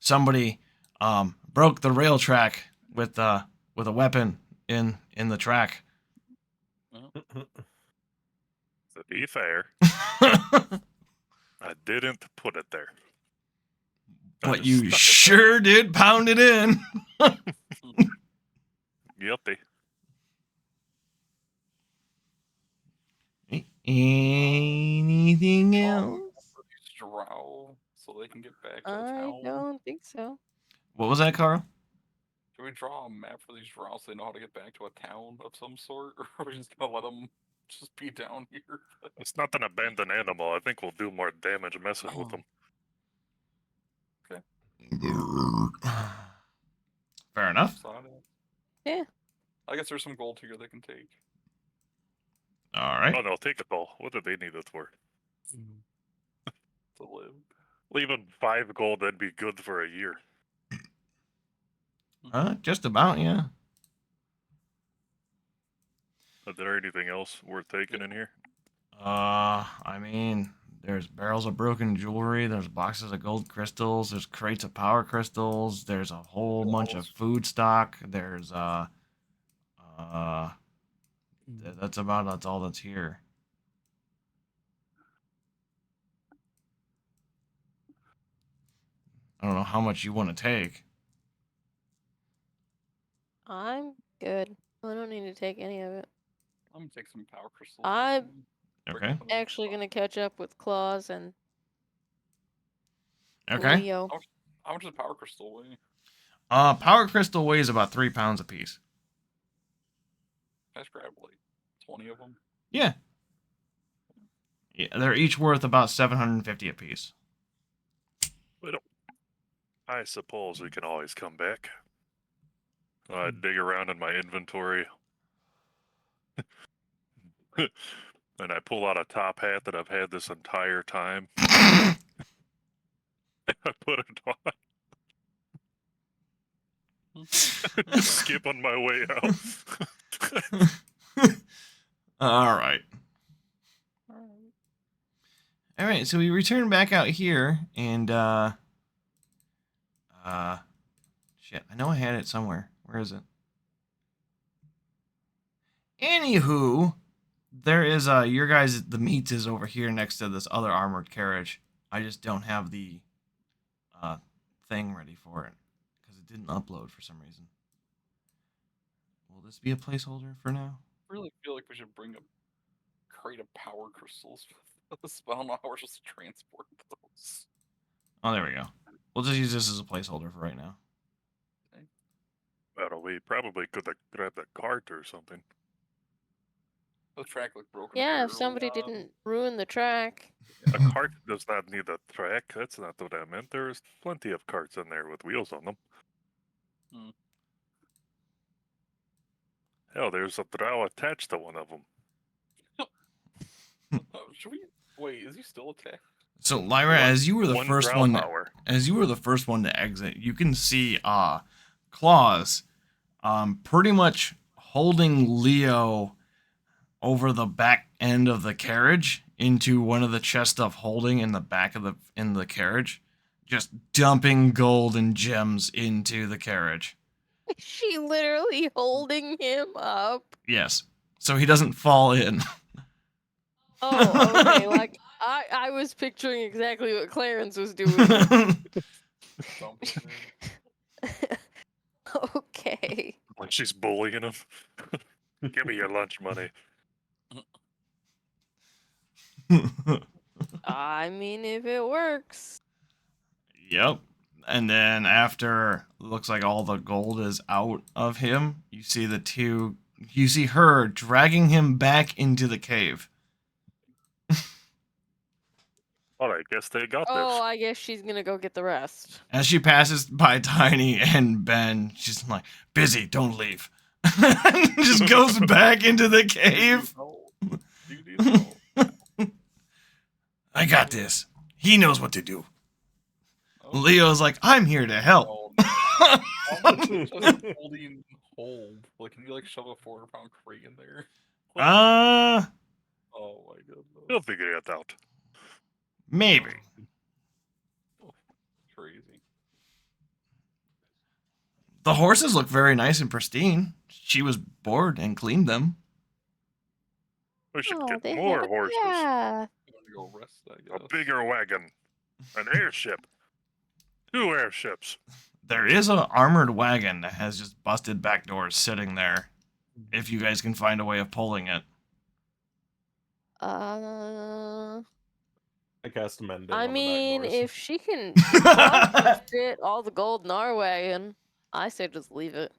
somebody broke the rail track with a weapon in the track. To be fair, I didn't put it there. I But just you stuck it sure did pound it in. there. Guilty. Anything else? For these drow, so they can get back to the I town. don't think so. What was that, Carl? Should we draw a map for these drow so they know how to get back to a town of some sort, or are we just gonna let them just be down here? It's not an abandoned animal. I think we'll do more damage messing with them. Fair enough. Yeah. I guess there's some gold here they can take. All right. Oh no, take it all. What do they need it for? To live. Leaving 5 gold, that'd be good for a year. Just about, yeah. Is there anything else worth taking in here? I mean, there's barrels of broken jewelry, there's boxes of gold crystals, there's crates of power crystals, there's a whole bunch of food stock, there's that's all that's here. I don't know how much you want to take. I'm good. I don't need to take any of it. I'm gonna take some power crystals. I'm Okay. actually gonna catch up with Claus and Okay. Leo. How much does power crystal weigh? Power crystal weighs about 3 pounds apiece. I just grabbed like 20 of them. Yeah. Yeah, they're each worth about 750 apiece. I suppose we can always come back. I dig around in my inventory. And I pull out a top hat that I've had this entire time. I put it on. Skip on my way out. All right. All right, so we return back out here, and shit, I know I had it somewhere. Where is it? Anywho, there is your guys. The meat is over here next to this other armored carriage. I just don't have the thing ready for it because it didn't upload for some reason. Will this be a placeholder for now? I really feel like we should bring a crate of power crystals with us, but I don't know how we're supposed to transport those. Oh, there we go. We'll just use this as a placeholder for right now. Well, we probably could have grabbed a cart or something. The track looked broken. Yeah, if early somebody on. didn't ruin the track. A cart does not need a track. That's not what I meant. There's plenty of carts in there with wheels on them. Hmm. Hell, there's a drow attached to one of them. Should we wait? Is he still attacked? So Lyra, as you were the One first drow one, power. as you were the first one to exit, you can see Claus, pretty much holding Leo over the back end of the carriage into one of the chests of holding in the back of the carriage, just dumping gold and gems into the carriage. She literally holding him up. Yes, so he doesn't fall in. Oh, okay. Like I was picturing exactly what Clarence was doing. Okay. Like she's bullying him. Give me your lunch money. I mean, if it works. Yep. And then after looks like all the gold is out of him, you see her dragging him back into the cave. Well, I guess they got Oh, this. I guess she's gonna go get the rest. As she passes by Tiny and Ben, she's like, busy, don't leave. Just goes back into the cave. No. Dude, no. I got this. He knows what to do. Oh, Leo's like, I'm here to help. no. I'm just holding hold. Like, can you like shove a 400-pound crate in there? Uh, Oh my goodness. We'll figure it out. maybe. Crazy. The horses look very nice and pristine. She was bored and cleaned them. We should Oh, get they more have a horses. path. I'm gonna go rest, I A guess. bigger wagon. An airship. 2 airships. There is an armored wagon that has just busted back doors sitting there. If you guys can find a way of pulling it. I cast mending. I on the back mean, doors. if she can Claus can fit all the gold in our wagon, I say just leave it.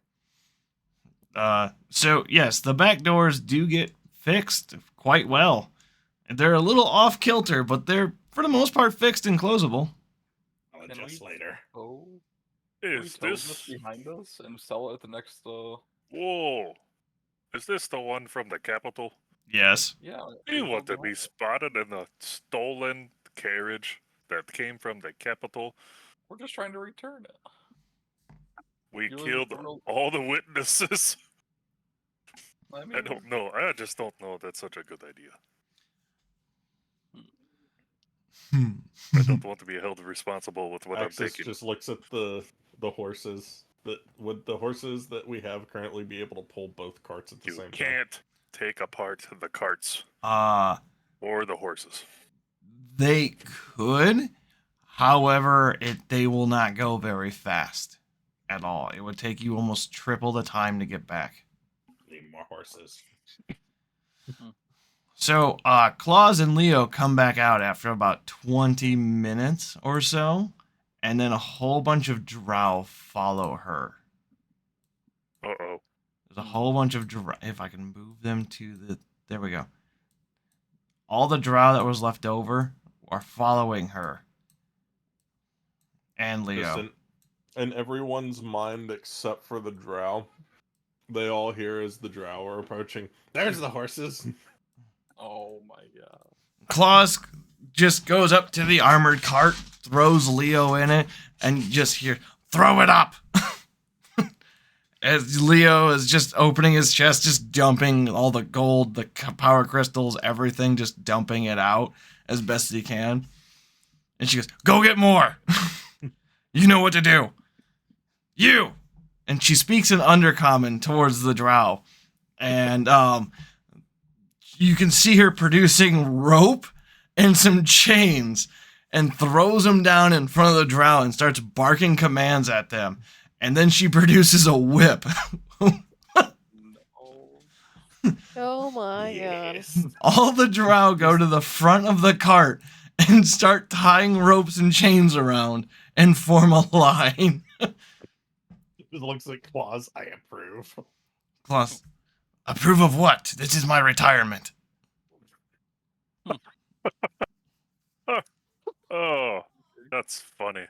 So yes, the back doors do get fixed quite well. They're a little off kilter, but they're for the most part fixed and closable. I'll Can adjust we- later. Oh, can we Is tow this... behind us and sell it at the next? Whoa. Is this the one from the capital? Yes. Yeah. You we want tow to be behind it. spotted in a stolen carriage that came from the capital? We're just trying to return it. We You're killed criminal- all the witnesses. I mean, I don't know. I just don't know if that's such a good idea. I don't want to be held responsible with what Axis I'm taking. just looks at the horses. That would the horses that we have currently be able to pull both carts at the You same time? can't take apart the carts or the horses. They could. However, they will not go very fast at all. It would take you almost triple the time to get back. Need more horses. So, Claus and Leo come back out after about 20 minutes or so, and then a whole bunch of drow follow her. Uh-oh. There's a whole bunch of drow. If I can move them to the... There we go. All the drow that was left over are following her. And Just Leo. in everyone's mind except for the drow, they all hear as the drow are approaching. There's the horses. oh my god. Claus just goes up to the armored cart, throws Leo in it, and just hear, throw it up! As Leo is just opening his chest, just dumping all the gold, the power crystals, everything, just dumping it out as best as he can. And she goes, go get more! You know what to do! You! And she speaks in Undercommon towards the drow. And, you can see her producing rope and some chains and throws them down in front of the drow and starts barking commands at them. And then she produces a whip. No. Oh my Yes. All the drow go to the front of the cart and start tying ropes and chains around and form a line. It looks like Claus. I approve. Claus, approve of what? This is my retirement. Oh, that's funny.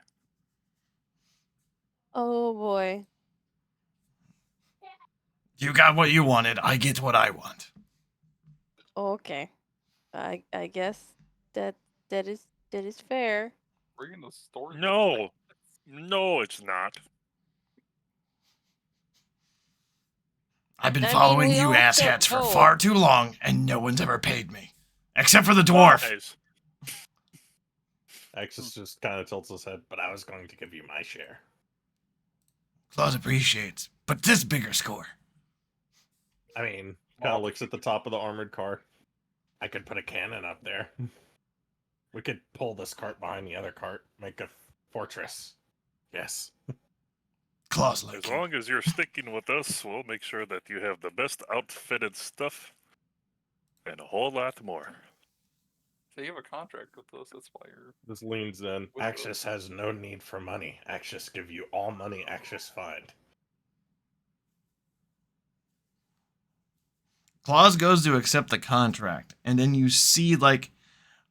Oh boy. You got what you wanted. I get what I want. Okay. I guess that is fair. Bringing the story. back. No. No, it's not. I've been I mean, following we you all get asshats for told. far too long, and no one's ever paid me. Except for the dwarf. Guys, Axis just kind of tilts his head, but I was going to give you my share. Claus appreciates, but this bigger score. I mean, kind of looks at the top of the armored car. I could put a cannon up there. We could pull this cart behind the other cart, make a fortress. Yes. Claus as like you. long as you're sticking with us, we'll make sure that you have the best outfitted stuff and a whole lot more. So you have a contract with us. That's why you're. This leans in. With Axis has no need for money. Axis give you all money Axis find. Claus goes to accept the contract, and then you see like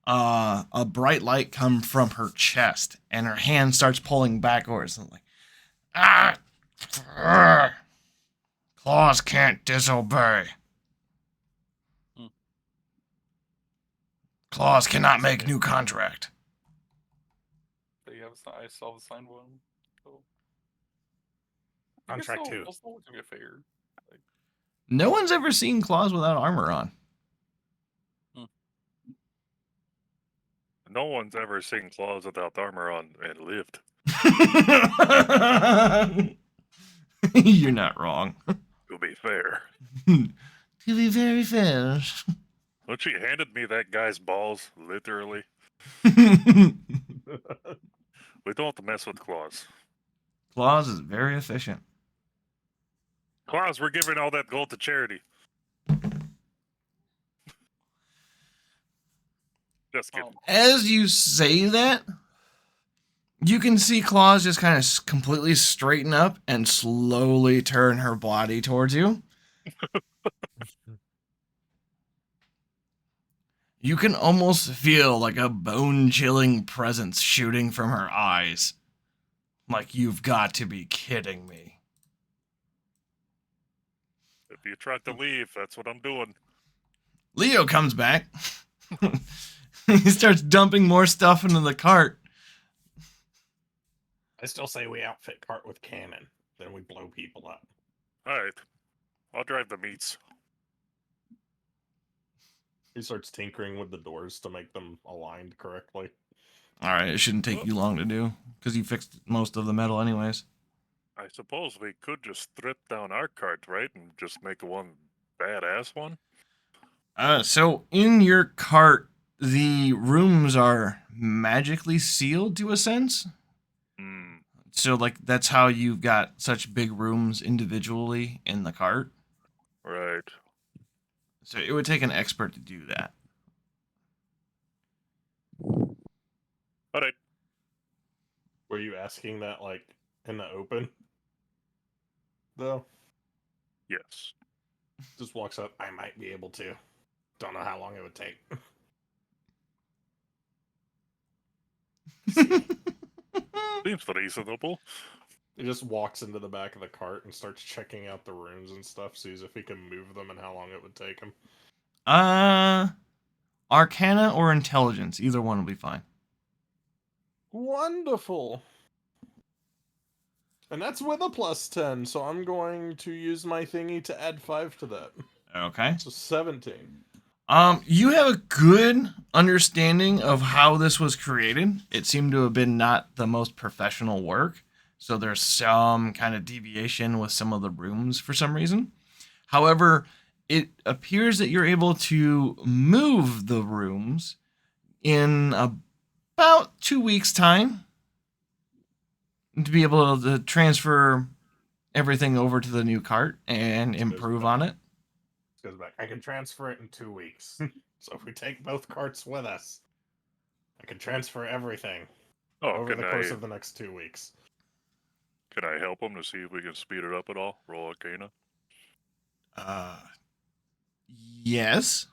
a bright light come from her chest, and her hand starts pulling backwards. And like, Claus can't disobey. Hmm. Claus cannot make new contract. So you have. I saw the signed one. So. Contract 2. That's not to be fair. No one's ever seen Claus without armor on. No one's ever seen Claus without armor on and lived. You're not wrong. To be fair. To be very fair. When she handed me that guy's balls, literally, we don't mess with Claus. Claus is very efficient. Claus, we're giving all that gold to charity. Just kidding. As you say that, you can see Claus just kind of completely straighten up and slowly turn her body towards you. You can almost feel like a bone-chilling presence shooting from her eyes. Like, you've got to be kidding me. If you try to leave, that's what I'm doing. Leo comes back. He starts dumping more stuff into the cart. I still say we outfit cart with cannon. Then we blow people up. Alright. I'll drive the meats. He starts tinkering with the doors to make them aligned correctly. Alright, it shouldn't take you long to do, because you fixed most of the metal anyways. I suppose we could just strip down our cart, right? And just make one badass one? So in your cart, the rooms are magically sealed to a sense. Hmm. So, like, that's how you've got such big rooms individually in the cart. Right. So it would take an expert to do that. Alright. Were you asking that, like, in the open? Though? Yes. Just walks up. I might be able to. Don't know how long it would take. Seems reasonable. He just walks into the back of the cart and starts checking out the rooms and stuff, sees if he can move them and how long it would take him. Arcana or intelligence, either one will be fine. Wonderful. And that's with a +10, so I'm going to use my thingy to add 5 to that. Okay. So 17. You have a good understanding of how this was created. It seemed to have been not the most professional work, so there's some kind of deviation with some of the rooms for some reason. However, it appears that you're able to move the rooms in about 2 weeks' time to be able to transfer everything over to the new cart and improve on it. Goes back. I can transfer it in 2 weeks. So if we take both carts with us, I can transfer everything Oh, over the course of the next 2 weeks. Can I help him to see if we can speed it up at all? Roll Arcana. Yes.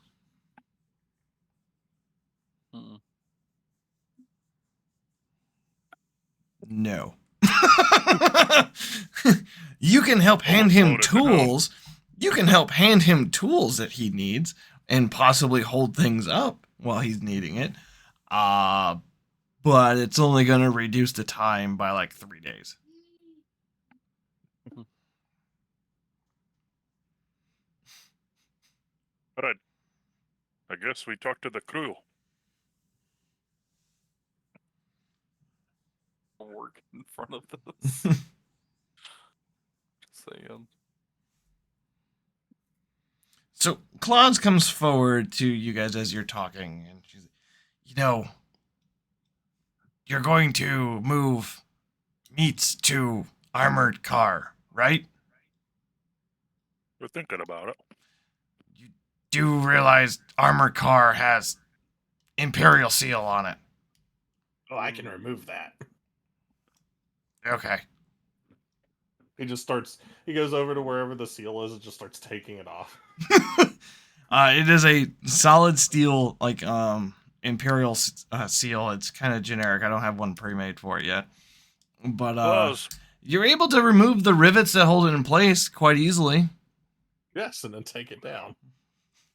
Mm-mm. No. You can help hand him tools. You can help hand him tools that he needs and possibly hold things up while he's needing it. But it's only going to reduce the time by like 3 days. Alright. I guess we talk to the crew. Work in front of this. Just saying. So Claus comes forward to you guys as you're talking, and she's, you're going to move meats to armored car, right? We're thinking about it. You do realize armored car has Imperial seal on it. Oh, I can remove that. Okay. He just starts. He goes over to wherever the seal is and just starts taking it off. It is a solid steel, like Imperial seal. It's kind of generic. I don't have one pre-made for it yet. But Buzz, you're able to remove the rivets that hold it in place quite easily. Yes, and then take it down.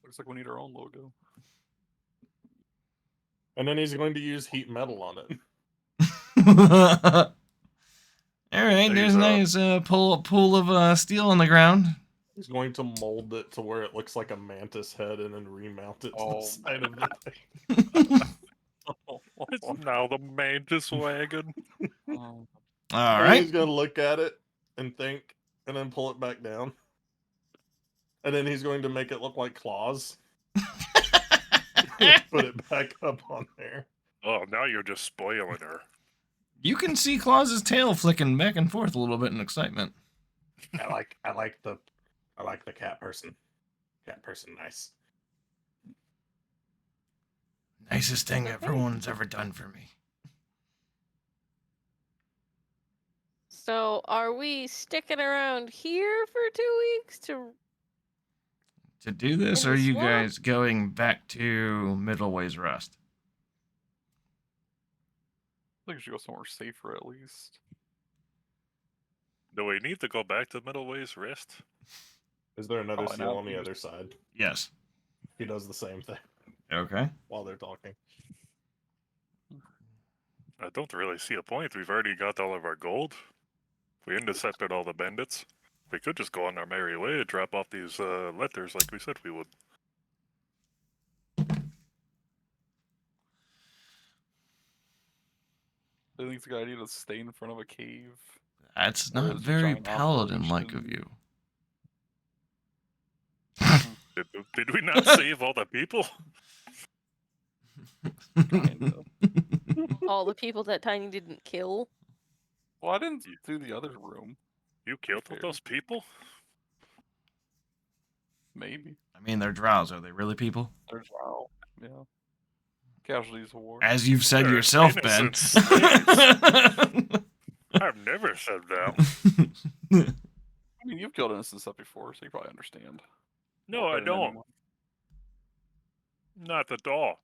Looks like we need our own logo. And then he's going to use heat metal on it. All right, there's There's, a nice pool of steel on the ground. He's going to mold it to where it looks like a mantis head and then remount it to Oh. the side of the thing. it's now the Mantis wagon. Oh, All And he's right. going to look at it and think, and then pull it back down. And then he's going to make it look like claws. Put it back up on there. Oh, now you're just spoiling her. You can see Claus's tail flicking back and forth a little bit in excitement. I like the cat person. Cat person, nice. Nicest thing everyone's ever done for me. So, are we sticking around here for 2 weeks to? To do this, In or are the you swamp? guys going back to Middleway's Rest? I think we should go somewhere safer at least. Do we need to go back to Middleway's Rest? Is there another Probably seal not. on the other side? Yes. He does the same thing Okay. while they're talking. I don't really see a point. We've already got all of our gold. We intercepted all the bandits. We could just go on our merry way and drop off these letters like we said we would. I think it's a good idea to stay in front of a cave. That's Or not is it very giant paladin-like of operation? you. Did we not save all the people? Kinda. All the people that Tiny didn't kill. Well, I didn't do the other room. You killed all those people? Maybe. I mean, they're drows. Are they really people? There's wow. Yeah. Casualties of war. As you've said They're yourself, Ben. innocent slaves. I've never said that. I mean, you've killed innocent stuff before, so you probably understand. No, More I better than don't. anyone. Not at all.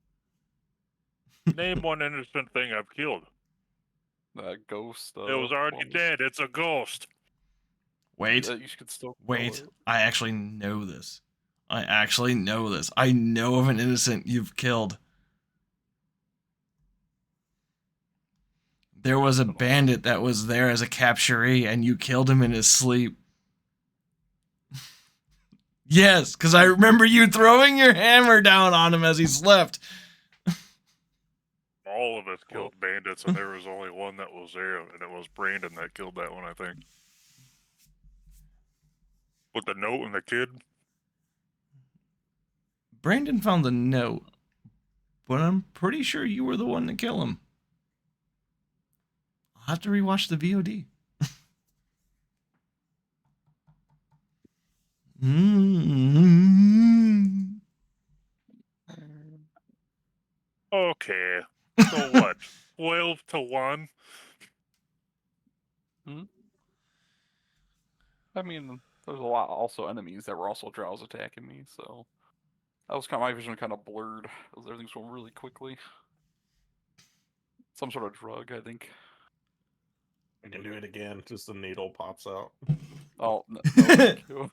Name one innocent thing I've killed. That ghost. It was already dead. It's a ghost. Wait. You could still kill Wait. it. I actually know this. I know of an innocent you've killed. There was a bandit that was there as a capturee, and you killed him in his sleep. Yes, because I remember you throwing your hammer down on him as he slept. All of us killed bandits, and there was only one that was there, and it was Brandon that killed that one, I think. With the note and the kid. Brandon found the note, but I'm pretty sure you were the one to kill him. I'll have to rewatch the VOD. Okay. So what? 12-1? I mean, there's a lot also enemies that were also drows attacking me, so that was kind of my vision kind of blurred because everything's going really quickly. Some sort of drug, I think. I can do it again. Just a needle pops out. Oh, no, thank you.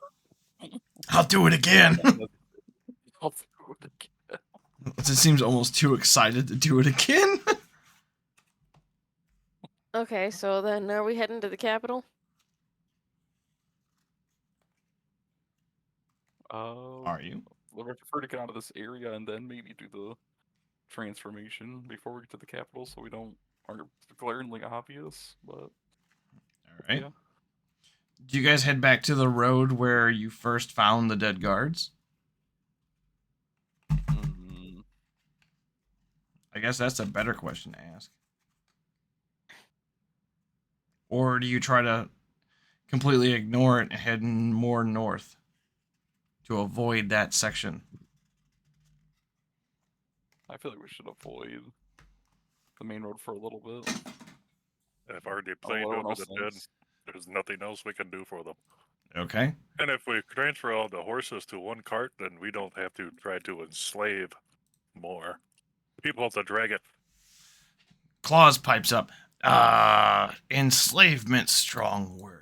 I'll do it again. I'll do it again. It seems almost too excited to do it again. Okay, so then are we heading to the capital? Are you? I prefer to get out of this area and then maybe do the transformation before we get to the capital, so we aren't glaringly obvious. But All right. yeah. Do you guys head back to the road where you first found the dead guards? I guess that's a better question to ask. Or do you try to completely ignore it and head more north to avoid that section? I feel like we should avoid the main road for a little bit. I've already Oh, played everyone over else the dead. thinks. There's nothing else we can do for them. Okay. And if we transfer all the horses to one cart, then we don't have to try to enslave more. People have to drag it. Claus pipes up. Enslavement, strong word.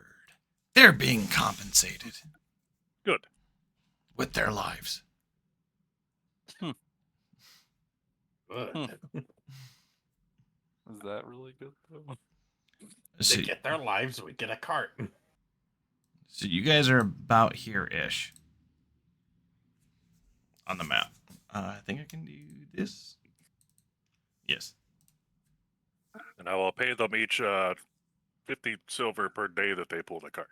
They're being compensated Good. with their lives. Good. Is that really good though? So, They get their lives, we get a cart. so you guys are about here-ish on the map. I think I can do this. Yes. And I will pay them each 50 silver per day that they pull the cart.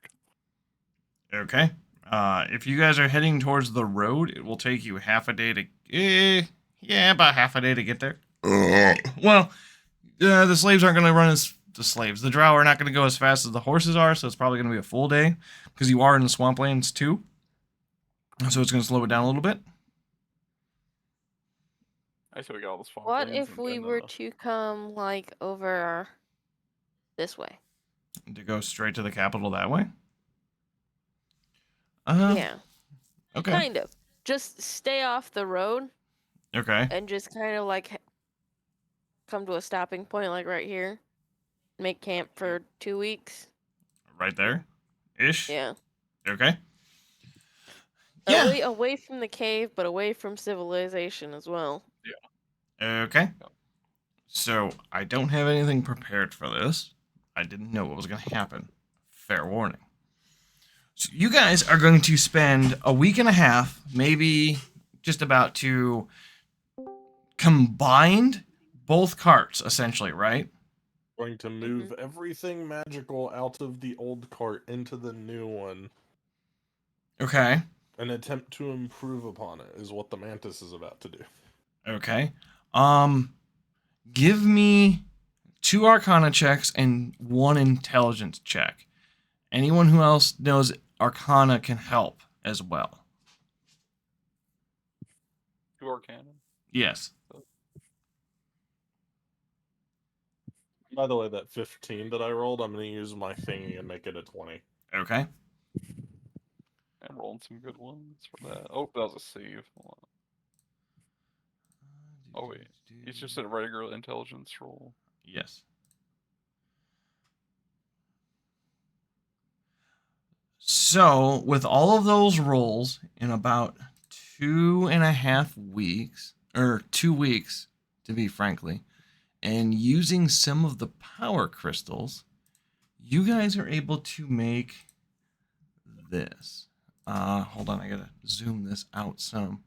Okay. If you guys are heading towards the road, it will take you half a day to... about half a day to get there. Well, the slaves aren't going to run as... The slaves. The drow are not going to go as fast as the horses are, so it's probably going to be a full day. Because you are in the swamplands, too. So it's going to slow it down a little bit. I say we got all this fun. What if we were to come like over this way? To go straight to the capital that way? Yeah, Okay. kind of. Just stay off the road Okay. and just kind of like come to a stopping point, like right here. Make camp for 2 weeks. Right there? Ish? Yeah. Okay. Yeah. Away from the cave, but away from civilization as well. Okay. So, I don't have anything prepared for this. I didn't know what was going to happen. Fair warning. So, you guys are going to spend a week and a half, maybe just about to combine both carts, essentially, right? Going to move everything magical out of the old cart into the new one Okay. and attempt to improve upon it is what the Mantis is about to do. Okay. Give me 2 Arcana checks and 1 Intelligence check. Anyone who else knows Arcana can help as well. 2 Arcana. Yes. By the way, that 15 that I rolled, I'm going to use my thingy and make it a 20. Okay. I'm rolling some good ones for that. Oh, that was a save. Hold on. Oh wait, it's just a regular intelligence roll. Yes. So, with all of those rolls in about 2.5 weeks, or 2 weeks, to be frankly, and using some of the power crystals, you guys are able to make this. Hold on, I gotta zoom this out some.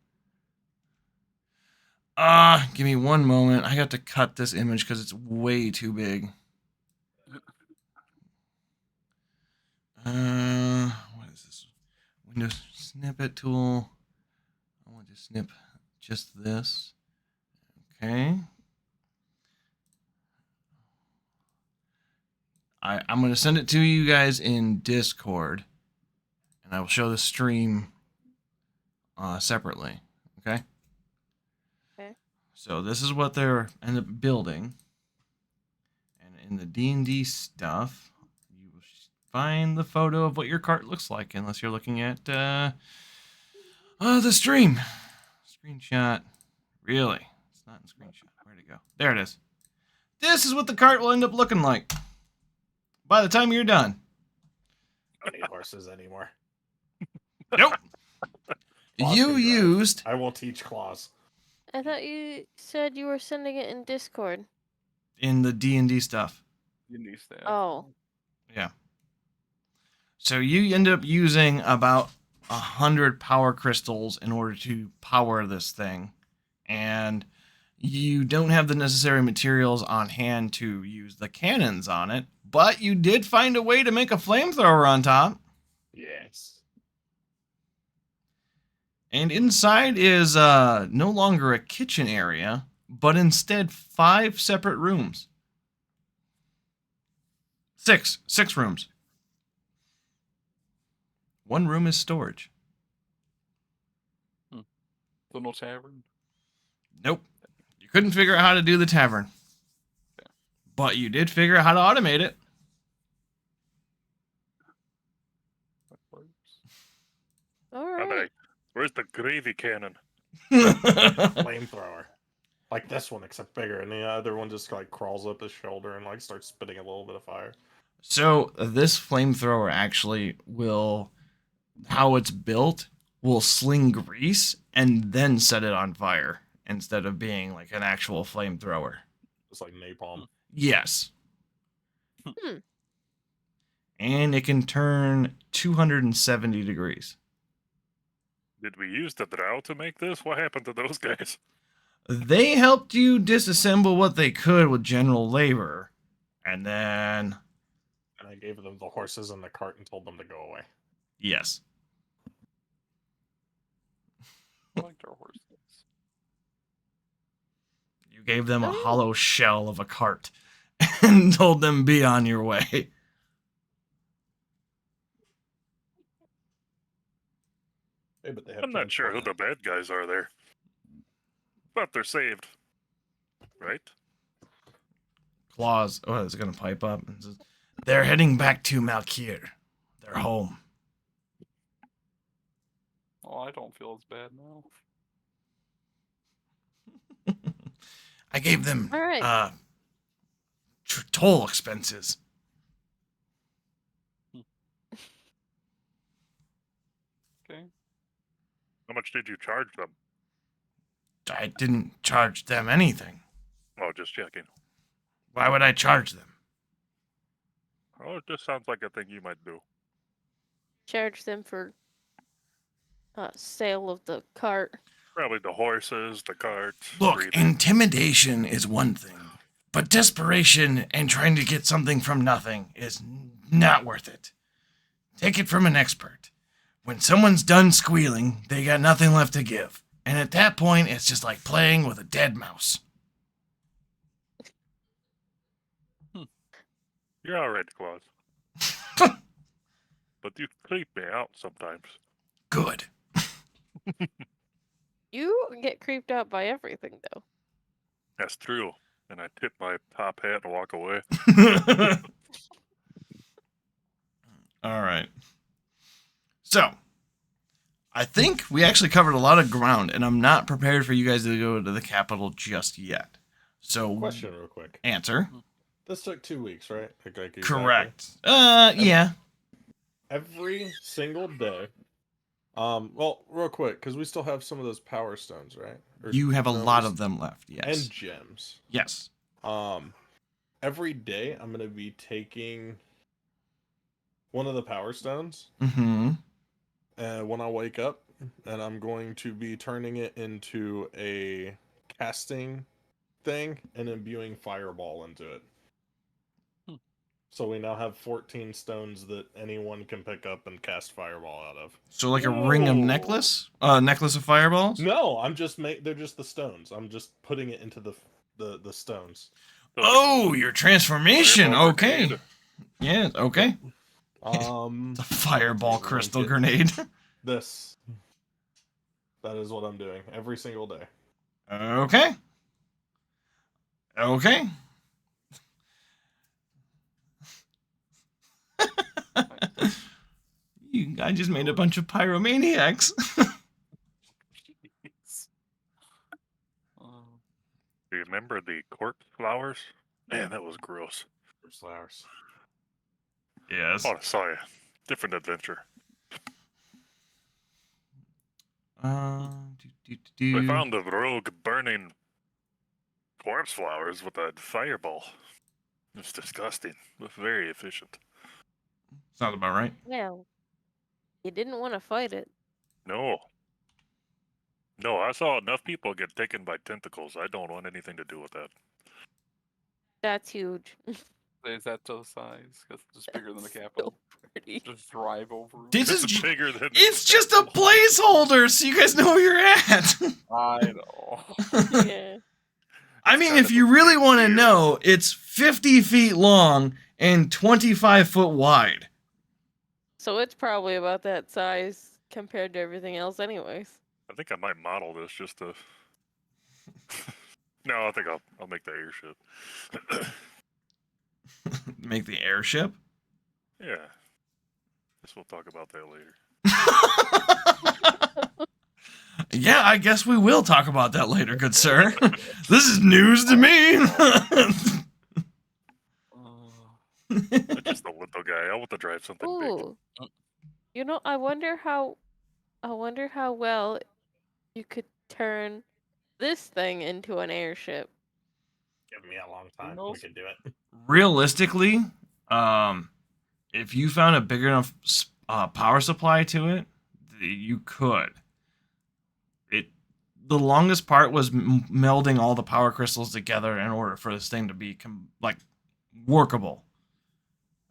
Give me one moment. I got to cut this image because it's way too big. What is this? Windows snippet tool. I want to snip just this. Okay. I'm going to send it to you guys in Discord. And I will show the stream separately. Okay? Okay. So this is what they're end up building. And in the D&D stuff, you will find the photo of what your cart looks like, unless you're looking at the stream. Screenshot. Really? It's not in screenshot. Where'd it go? There it is. This is what the cart will end up looking like by the time you're done. I don't need horses anymore. Nope. Claus You can drive. used... I will teach Claus. I thought you said you were sending it in Discord. in the D&D stuff. D&D staff. Oh. Yeah. So you end up using about 100 power crystals in order to power this thing. And you don't have the necessary materials on hand to use the cannons on it, but you did find a way to make a flamethrower on top. Yes. And inside is no longer a kitchen area, but instead 5 separate rooms. 6 rooms. One room is storage. So no tavern. Nope. couldn't figure out how to do the tavern. But you did figure out how to automate it. That works. All And right. where's the gravy cannon? Flamethrower. Like this one, except bigger, and the other one just like crawls up his shoulder and like starts spitting a little bit of fire. So this flamethrower actually will, how it's built, will sling grease and then set it on fire instead of being like an actual flamethrower. It's like napalm. Yes. Hmm. And it can turn 270 degrees. Did we use the drow to make this? What happened to those guys? They helped you disassemble what they could with general labor. And then, And I gave them the horses and the cart and told them to go away. yes. I liked our horses. You gave them a Oh, yeah. hollow shell of a cart and told them be on your way. Hey, but they have I'm not sure who transport the bad guys are there. But they're saved. Right? Claus, oh, it's gonna pipe up. And says, they're heading back to Malkir. They're home. Oh, I don't feel as bad now. I gave them All right. toll expenses. Okay. How much did you charge them? I didn't charge them anything. Oh, just checking. Why would I charge them? Oh, it just sounds like a thing you might do. Charge them for sale of the cart. Probably the horses, the carts. Look, breathing. intimidation is one thing, but desperation and trying to get something from nothing is not worth it. Take it from an expert. When someone's done squealing, they got nothing left to give. And at that point, it's just like playing with a dead mouse. You're alright, Claus. But you creep me out sometimes. Good. You get creeped out by everything, though. That's true. And I tip my top hat and walk away. All right. So, I think we actually covered a lot of ground, and I'm not prepared for you guys to go to the capital just yet. So, Question real quick. answer. This took 2 weeks, right? Like exactly. Correct. Yeah. Every single day. Well, real quick, because we still have some of those power stones, right? Or- You have a no, lot we of them left. Yes. And gems. Yes. Every day I'm gonna be taking one of the power stones, Mm-hmm. and when I wake up, and I'm going to be turning it into a casting thing and imbuing fireball into it. So we now have 14 stones that anyone can pick up and cast fireball out of. So like a ring of Whoa. necklace? Necklace of fireballs? No, I'm just they're just the stones. I'm just putting it into the stones. Oh, your transformation. Fireball Okay. grenade. Yeah, okay. Um, It's a fireball Link crystal it. grenade. this. That is what I'm doing every single day. Okay. Okay. I just made a bunch of pyromaniacs. Jeez. Do you remember the corpse flowers? Man, that was gross. There's flowers. Yes. Oh, sorry. Different adventure. We found the rogue burning corpse flowers with a fireball. It's disgusting, but very efficient. Sounds about right. Well, you didn't want to fight it. No. No, I saw enough people get taken by tentacles. I don't want anything to do with that. That's huge. Is that the size? Because it's just bigger than the So capital. pretty. Just drive over. This This is is ju- bigger than. It's just a placeholder, so you guys know where you're at. I know. Yeah. I It's mean, kind if of you a really big want to deal. know, it's 50 feet long and 25 foot wide. So it's probably about that size compared to everything else, anyways. I think I might model this just to No, I think I'll make the airship. Make the airship? Yeah. Guess we'll talk about that later. Yeah, I guess we will talk about that later, good sir. This is news to me. I'm just a little guy. I want to drive something big. Ooh. You know, I wonder how well you could turn this thing into an airship. Give me a long time. We knows? can do it. Realistically, if you found a big enough power supply to it, you could. The longest part was melding all the power crystals together in order for this thing to be workable.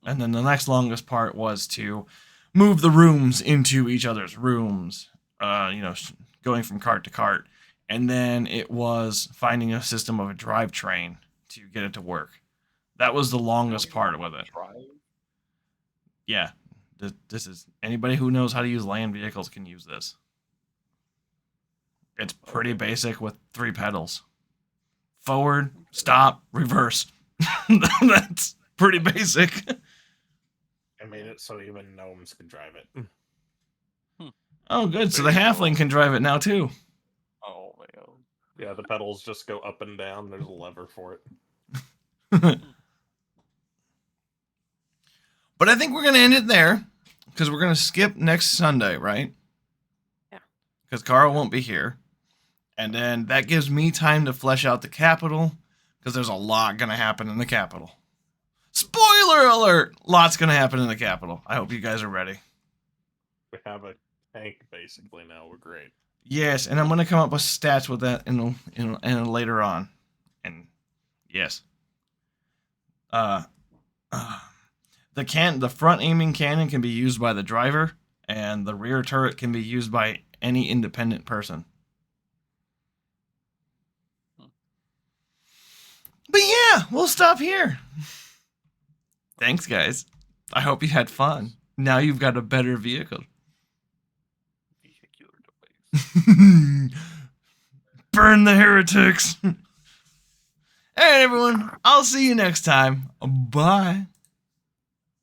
And then the next longest part was to move the rooms into each other's rooms, going from cart to cart. And then it was finding a system of a drivetrain to get it to work. That was the longest part with it. Yeah. This is anybody who knows how to use land vehicles can use this. It's pretty basic with 3 pedals. Forward, stop, reverse. That's pretty basic. I made it so even gnomes can drive it. Oh, good. So the halfling can drive it now too. Oh man. Yeah, the pedals just go up and down. There's a lever for it. But I think we're going to end it there because we're going to skip next Sunday, right? Yeah. Because Carl won't be here. And then that gives me time to flesh out the capital because there's a lot going to happen in the capital. Spoiler alert! Lots going to happen in the capital. I hope you guys are ready. We have a tank basically now. We're great. Yes, and I'm going to come up with stats with that in later on. And yes. The front aiming cannon can be used by the driver, and the rear turret can be used by any independent person. But yeah, we'll stop here. Thanks, guys. I hope you had fun. Now you've got a better vehicle. Vehicular device. Burn the heretics. All right, everyone. I'll see you next time. Bye.